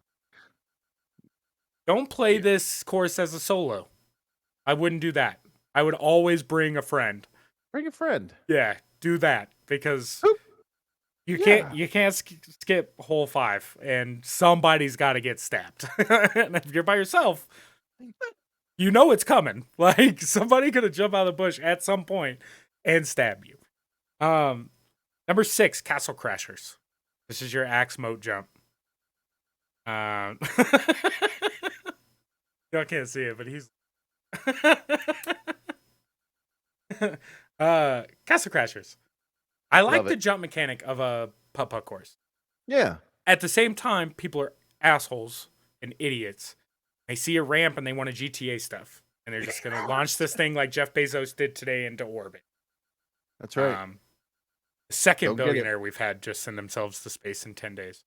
Don't play this course as a solo. I wouldn't do that. I would always bring a friend. Bring a friend. Yeah, do that because you can't skip hole 5, and somebody's got to get stabbed. And if you're by yourself, you know it's coming. Like somebody gonna jump out of the bush at some point and stab you. Number 6, Castle Crashers. This is your axe moat jump. Y'all can't see it, but he's Castle Crashers. I like the jump mechanic of a PuttPutt course. Yeah. At the same time, people are assholes and idiots. They see a ramp and they want to GTA stuff, and they're just gonna launch this thing like Jeff Bezos did today into orbit. That's right. The second billionaire we've had just send themselves to space in 10 days.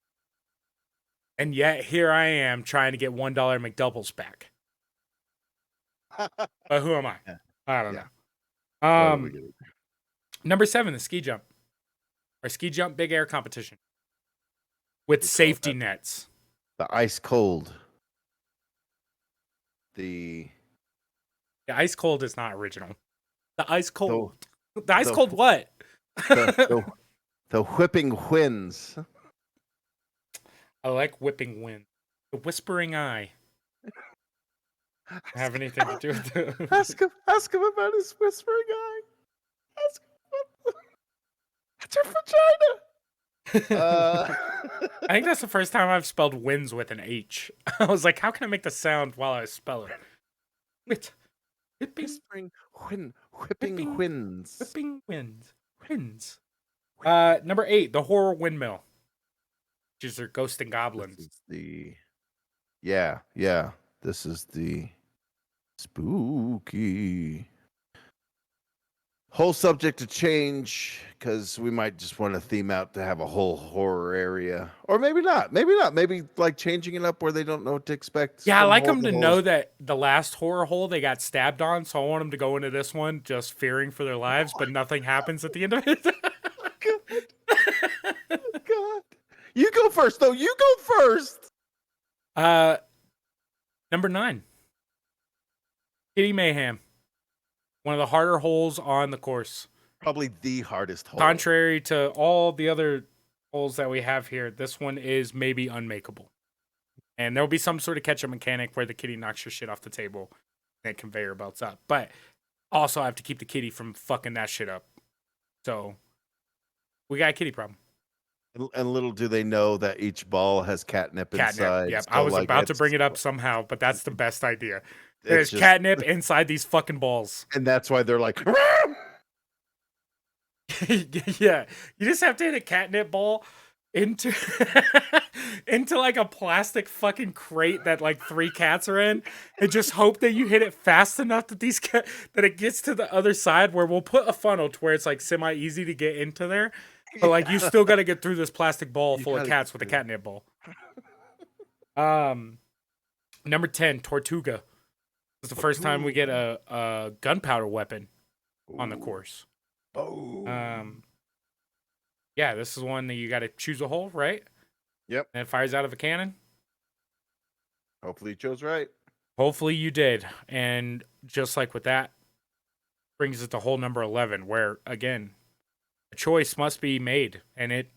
And yet here I am trying to get $1 McDoubles back. But who am I? Yeah. I don't know. Number 7, the ski jump. Or ski jump big air competition. With safety nets. The ice cold. The ice cold is not original. The ice cold. The ice cold what? The whipping winds. I like whipping wind. The whispering eye. Have anything to do with it? Ask him about his whispering eye. Ask him. That's your vagina. I think that's the first time I've spelled winds with an H. I was like, how can I make the sound while I spell it? Whispering whipping winds. Whipping winds. Number 8, the horror windmill. Which is their ghost and goblins. This is the spooky. Whole subject to change because we might just want to theme out to have a whole horror area, or maybe not. Maybe like changing it up where they don't know what to expect. Yeah, I like them to know that the last horror hole they got stabbed on, so I want them to go into this one just fearing for their lives, but nothing happens at the end of it. God. You go first, though. You go first. Number 9. Kitty Mayhem. One of the harder holes on the course. Probably the hardest hole. Contrary to all the other holes that we have here, this one is maybe unmakeable. And there'll be some sort of catch-up mechanic where the kitty knocks your shit off the table and conveyor belts up. But also I have to keep the kitty from fucking that shit up. So we got a kitty problem. And little do they know that each ball has catnip inside. Yep. So I was about to bring it up somehow, but that's the best idea. There's just catnip inside these fucking balls. And that's why they're like, yeah. You just have to hit a catnip ball into into like a plastic fucking crate that like 3 cats are in, and just hope that you hit it fast enough that that it gets to the other side, where we'll put a funnel to where it's like semi easy to get into there. But like you still got to get through this plastic ball full of cats with a catnip ball. Number 10, Tortuga. This is the first time we get a gunpowder weapon on the course. Yeah, this is one that you got to choose a hole, right? Yep. And it fires out of a cannon. Hopefully you chose right. Hopefully you did. And just like with that, brings us to hole number 11, where, again, a choice must be made. And it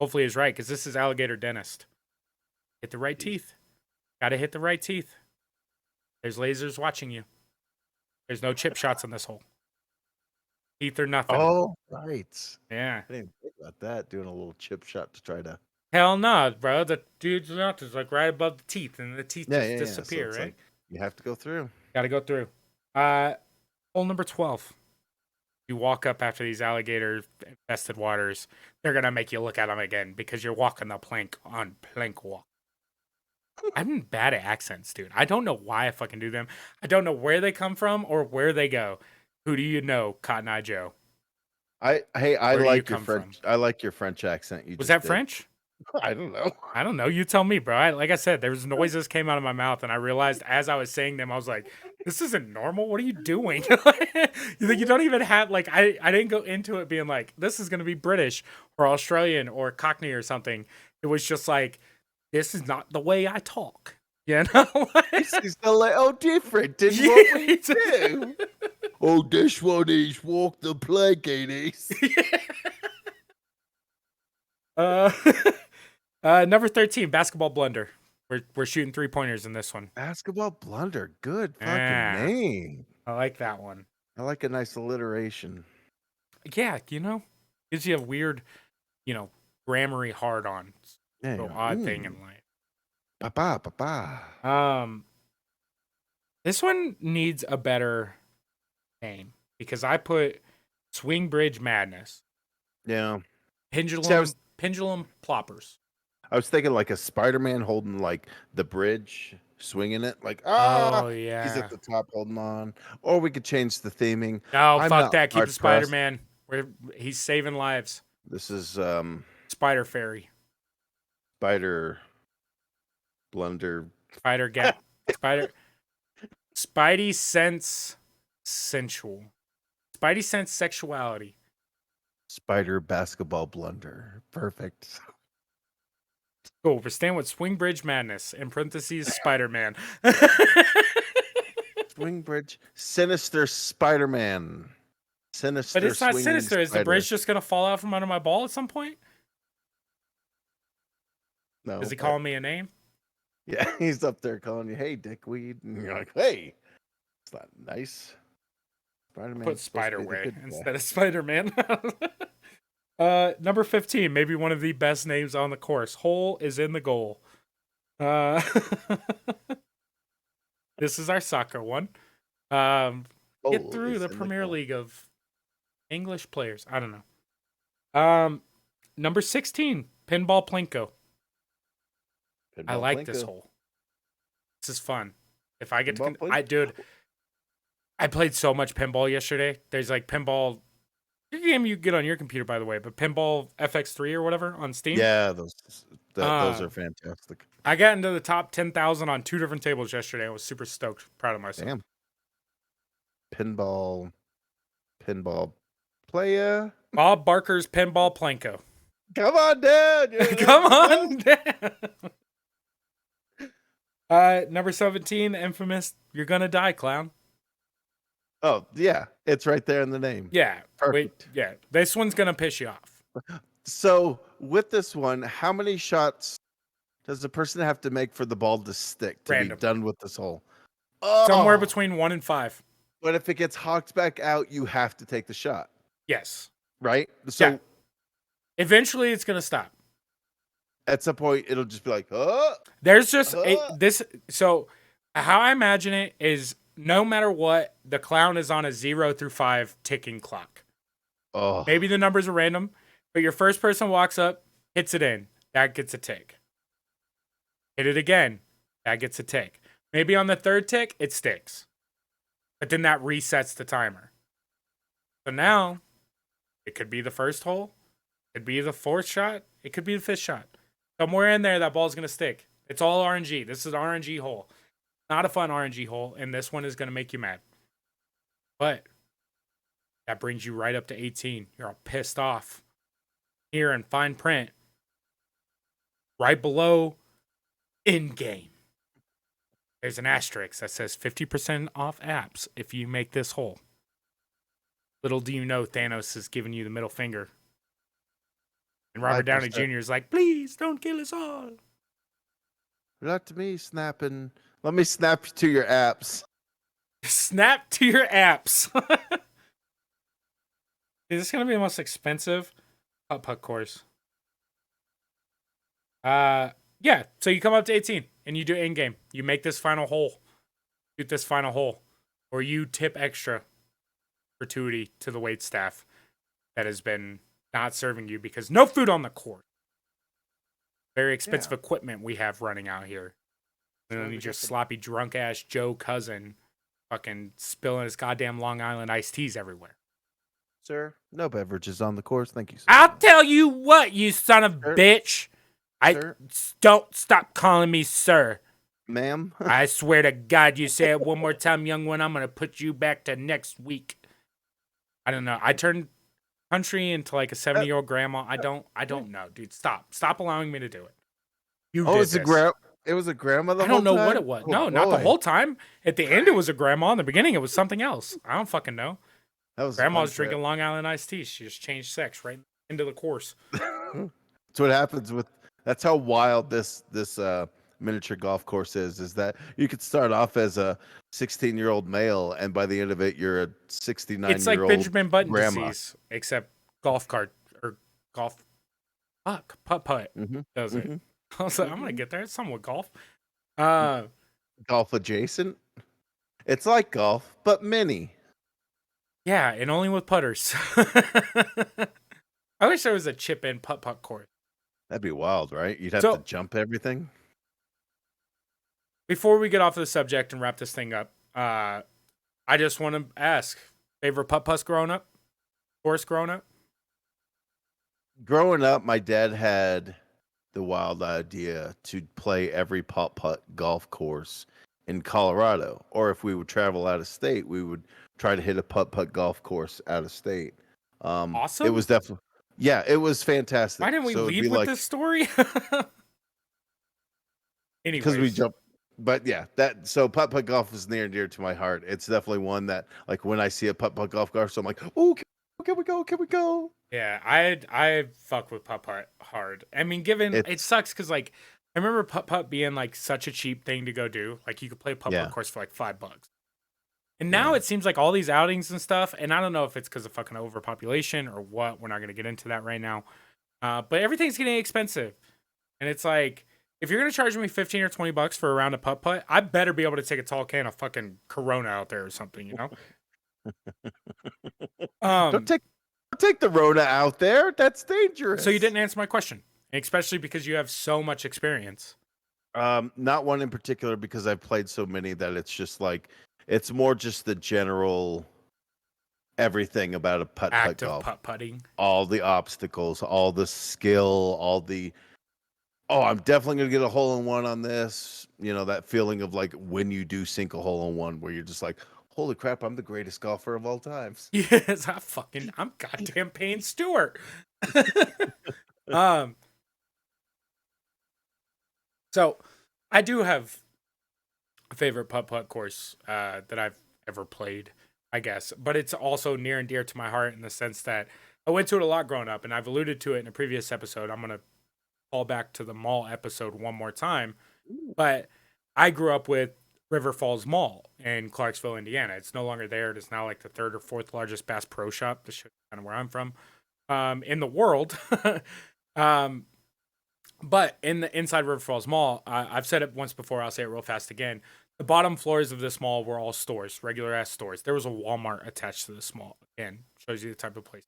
hopefully is right, because this is Alligator Dentist. Hit the right teeth. Got to hit the right teeth. There's lasers watching you. There's no chip shots in this hole. Teeth or nothing. Oh, right. Yeah. I didn't think about that, doing a little chip shot to try to... Hell no, bro. The dude's not is like right above the teeth, and the teeth just disappear, So right? like, you have to go through. Got to go through. Hole number 12. You walk up after these alligator-infested waters. They're going to make you look at them again because you're walking the plank on plank walk. I'm bad at accents, dude. I don't know why I fucking do them. I don't know where they come from or where they go. Who do you know, Cotton Eye Joe? I like your French. From? I like your French accent. Was that French? I don't know. I don't know. You tell me, bro. Like I said, there was noises came out of my mouth, and I realized as I was saying them, I was like, "This isn't normal. What are you doing?" You don't even have like I didn't go into it being like this is gonna be British or Australian or Cockney or something. It was just like this is not the way I talk. You know? This is a little different than Yeah, what we it's- do. Oh, this one is walk the plank, it is. uh, number 13, basketball blunder. We're shooting 3-pointers in this one. Basketball blunder. Good fucking Yeah. name. I like that one. I like a nice alliteration. Yeah, gives you a weird, grammary hard on. Yeah. So odd thing in life. Ba-ba, ba-ba. This one needs a better name because I put Swing Bridge Madness. Yeah. Pendulum Ploppers. I was thinking like a Spider-Man holding like the bridge, swinging it, like Oh he's yeah. at the top holding on. Or we could change the theming. No, I'm fuck not that. Keep hard it pressed. Spider-Man. He's saving lives. This is Spider Fairy. Spider Blunder. Spider Gap. Spidey Sense Sensual. Spidey Sense Sexuality. Spider Basketball Blunder. Perfect. Cool. We're staying with Swing Bridge Madness. In parentheses, Spider-Man. Swing Bridge. Sinister Spider-Man. Sinister. But it's not swinging sinister. Is the spider. bridge just going to fall out from under my ball at some point? No. Is he calling me a name? Yeah, he's up there calling you, hey, dickweed. And you're like, hey, it's not nice. Spider-Man. Put Spider-Way instead of Spider-Man. Number 15, maybe one of the best names on the course. Hole is in the goal. This is our soccer one. Get through the Premier League of English players. I don't know. Number 16, Pinball Plinko. I like this hole. This is fun. If I get dude, I played so much pinball yesterday. There's like pinball, your game you get on your computer, by the way, but Pinball FX3 or whatever on Steam. Yeah, those are fantastic. I got into the top 10,000 on 2 different tables yesterday. I was super stoked, proud of myself. Damn. Pinball player. Bob Barker's Pinball Plinko. Come on down. Come on down. Number 17, the infamous You're Gonna Die Clown. Oh, yeah. It's right there in the name. Yeah. Perfect. Yeah. This one's gonna piss you off. So with this one, how many shots does the person have to make for the ball to stick to be done with this hole? Somewhere between 1 and 5. But if it gets hawked back out, you have to take the shot. Yes. Right? So yeah. Eventually it's gonna stop. At some point it'll just be like, oh. There's just this. So how I imagine it is no matter what, the clown is on a 0 through 5 ticking clock. Oh. Maybe the numbers are random, but your first person walks up, hits it in. That gets a tick. Hit it again. That gets a tick. Maybe on the third tick, it sticks. But then that resets the timer. So now, it could be the first hole. It could be the 4th shot. It could be the 5th shot. Somewhere in there, that ball's going to stick. It's all RNG. This is an RNG hole. Not a fun RNG hole, and this one is going to make you mad. But that brings you right up to 18. You're all pissed off. Here in fine print, right below in-game, there's an asterisk that says 50% off apps if you make this hole. Little do you know Thanos is giving you the middle finger. And Robert Downey Jr. is like, please don't kill us all. Let me snap to your apps. Snap to your apps. Is this going to be the most expensive PuttPutt course? Yeah. So you come up to 18 and you do in-game. You make this final hole. Shoot this final hole. Or you tip extra gratuity to the wait staff that has been not serving you because no food on the court. Very expensive equipment we have running out here. And then you just sloppy drunk ass Joe cousin fucking spilling his goddamn Long Island iced teas everywhere. Sir, no beverages on the course. Thank you, sir. I'll tell you what, you son of bitch. Sir? Don't stop calling me sir. Ma'am? I swear to God, you say it one more time, young one, I'm gonna put you back to next week. I don't know. I turned country into like a 70-year-old grandma. I don't know, dude. Stop allowing me to do it. You Oh, did this. it was a grandma the I don't whole know what time? it was. Oh No, not the boy. whole time. At the end, it was a grandma. In the beginning, it was something else. I don't fucking know. That was a Grandma fun was trip. drinking Long Island iced tea. She just changed sex right into the course. That's what happens with that's how wild this miniature golf course is that you could start off as a 16-year-old male and by the end of it you're a It's like 69-year-old Benjamin Button grandma. disease, except golf cart or golf. Fuck, putt Hmm. does it. Hmm. I was like, I'm gonna Hmm. get there. It's somewhat golf. Uh, Golf adjacent. It's like golf, but mini. yeah, and only with putters. I wish there was a chip in putt course. That'd be wild, right? You'd have to So jump everything. before we get off of the subject and wrap this thing up, I just want to ask: favorite putt growing up, course growing up? Growing up, my dad had the wild idea to play every putt golf course in Colorado, or if we would travel out of state, we would try to hit a putt golf course out of state. It Awesome. was definitely, yeah, it was Why fantastic. didn't we So it'd be lead with like this story? because we Anyways, jump, but yeah, that so putt golf is near and dear to my heart. It's definitely one that like when I see a putt golf course, I'm like, oh, can we go? Can we go? yeah, I fuck with putt hard. I mean, given it It's sucks because like I remember putt being like such a cheap thing to go do. Like you could play putt yeah, course for like $5. And now yeah. it seems like all these outings and stuff, and I don't know if it's because of fucking overpopulation or what. We're not gonna get into that right now. But everything's getting expensive, and it's like if you're gonna charge me 15 or $20 for a round of putt, I better be able to take a tall can of fucking Corona out there or something, you know. Don't Um, take the Rona out there. That's so you dangerous. didn't answer my question, especially because you have so much experience. Not one in particular because I've played so many that it's just like it's more just the general everything about a putt Active golf. putting. All the obstacles, all the skill, all the oh, I'm definitely gonna get a hole in one on this. You know, that feeling of like when you do sink a hole in one where you're just like, holy crap, I'm the greatest golfer of all times. Yes, I'm goddamn Payne Stewart. um, so I do have a favorite putt course that I've ever played, I guess, but it's also near and dear to my heart in the sense that I went to it a lot growing up, and I've alluded to it in a previous episode. I'm gonna call back to the mall episode one more time, but I grew up with River Falls Mall in Clarksville, Indiana. It's no longer there. It is now like the third or fourth largest Bass Pro Shop. To show you kind of where I'm from, in the world. um, but in the inside River Falls Mall, I've said it once before. I'll say it real fast again. The bottom floors of this mall were all stores, regular ass stores. There was a Walmart attached to this mall. Again, shows you the type of place.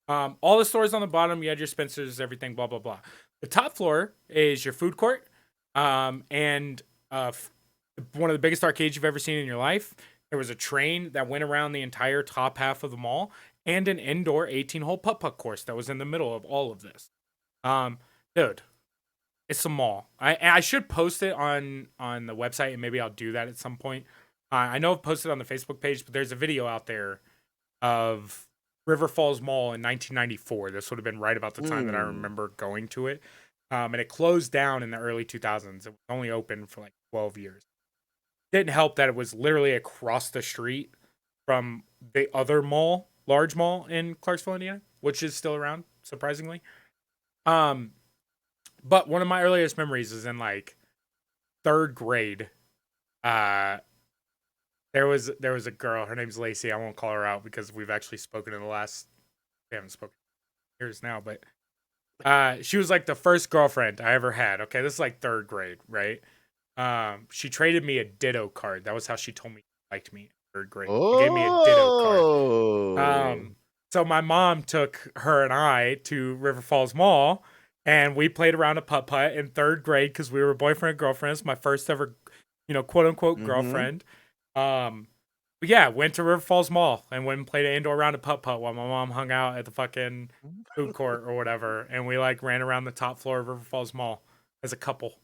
All the stores on the bottom, you had your Spencer's, everything, blah blah blah. The top floor is your food court, and one of the biggest arcades you've ever seen in your life. There was a train that went around the entire top half of the mall, and an indoor 18-hole putt course that was in the middle of all of this. Um, dude, it's a mall. I should post it on the website, and maybe I'll do that at some point. I know I've posted on the Facebook page, but there's a video out there of River Falls Mall in 1994. This would have been right about the time that I Hmm. remember going to it. And it closed down in the early 2000s. It was only open for like 12 years. Didn't help that it was literally across the street from the other mall, large mall in Clarksville, Indiana, which is still around, surprisingly. Um, but one of my earliest memories is in like third grade. Uh, there was a girl. Her name's Lacey. I won't call her out because we've actually spoken in the last. We haven't spoken years now, but she was like the first girlfriend I ever had. Okay, this is like third grade, right? She traded me a Ditto card. That was how she told me she liked me in third grade. She gave me a Ditto card. Oh. So my mom took her and I to River Falls Mall, and we played around a putt in third grade because we were boyfriend and girlfriends. My first ever, quote unquote Mm-hmm. girlfriend. Um, Yeah, went to River Falls Mall and went and played an indoor round of PuttPutt while my mom hung out at the fucking food court or whatever. And we like ran around the top floor of River Falls Mall as a couple.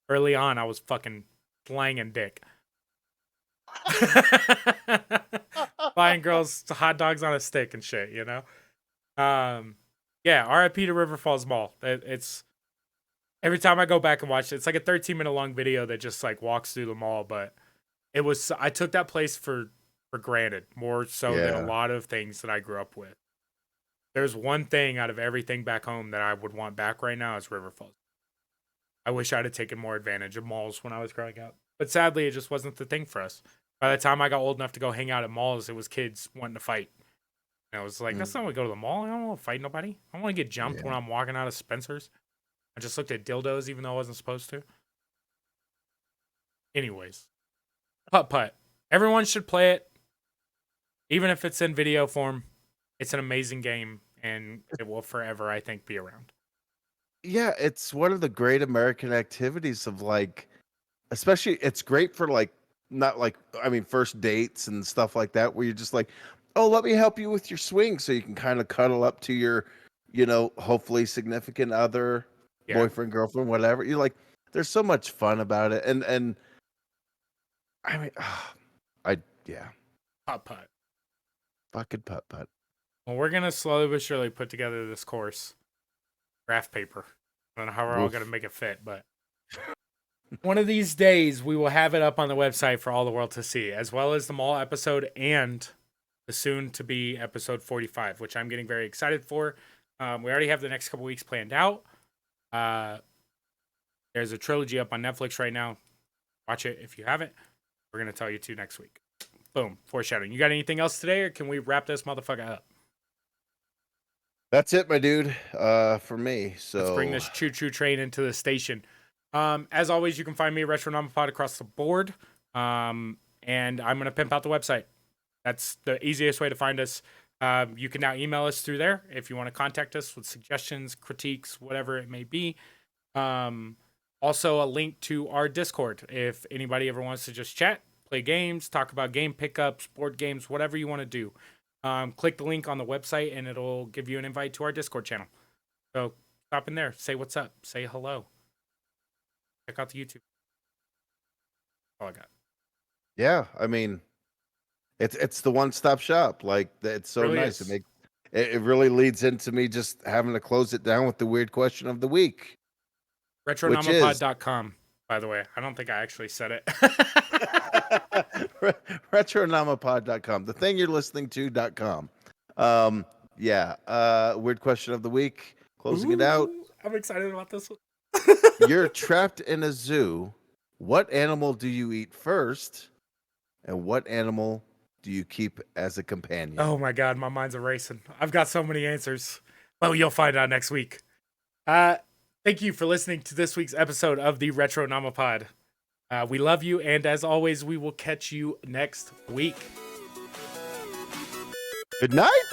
Early on, I was fucking slanging dick. Buying girls hot dogs on a stick and shit, you know? Yeah, RIP to River Falls Mall. It's every time I go back and watch it, it's like a 13-minute long video that just like walks through the mall, but I took that place for granted more so than a Yeah. lot of things that I grew up with. There's one thing out of everything back home that I would want back right now is River Falls. I wish I'd have taken more advantage of malls when I was growing up. But sadly, it just wasn't the thing for us. By the time I got old enough to go hang out at malls, it was kids wanting to fight. And I was like, that's not what we go to the mall. I don't want to fight nobody. I don't want to get jumped when I'm walking out of Spencer's. I just looked at dildos even though I wasn't supposed to. Anyways, PuttPutt. Everyone should play it. Even if it's in video form, it's an amazing game, and it will forever, I think, be around. Yeah, it's one of the great American activities of like, especially it's great for like, not like, I mean, first dates and stuff like that, where you're just like, oh, let me help you with your swing so you can kind of cuddle up to your, hopefully significant other, boyfriend, girlfriend, whatever. You're like, there's so much fun about it. And I mean, PuttPutt. Fucking PuttPutt. Well, we're going to slowly but surely put together this course. Graph paper. I don't know how we're all going to make it fit, but one of these days we will have it up on the website for all the world to see, as well as the mall episode and the soon to be episode 45, which I'm getting very excited for. We already have the next couple weeks planned out. There's a trilogy up on Netflix right now. Watch it if you haven't. We're going to tell you two next week. Boom. Foreshadowing. You got anything else today, or can we wrap this motherfucker up? That's it, my dude, for me. So let's bring this choo-choo train into the station. As always, you can find me at Retronomipod across the board. And I'm going to pimp out the website. That's the easiest way to find us. You can now email us through there if you want to contact us with suggestions, critiques, whatever it may be. Also, a link to our Discord if anybody ever wants to just chat, play games, talk about game pickups, board games, whatever you want to do. Click the link on the website and it'll give you an invite to our Discord channel. So stop in there, say what's up, say hello. Check out the YouTube. That's all I got. Yeah, I mean, it's the one-stop shop. Like, it's so Really nice. is. It really leads into me just having to close it down with the weird question of the week. Retronomipod.com, by the way. I don't think I actually said it. Retronomipod.com. The thing you're listening to.com. Weird question of the week. Closing it out. I'm excited about this one. You're trapped in a zoo. What animal do you eat first? And what animal do you keep as a companion? Oh my God, my mind's erasing. I've got so many answers. Well, you'll find out next week. Thank you for listening to this week's episode of the Retronomipod. We love you, and as always, we will catch you next week. Good night.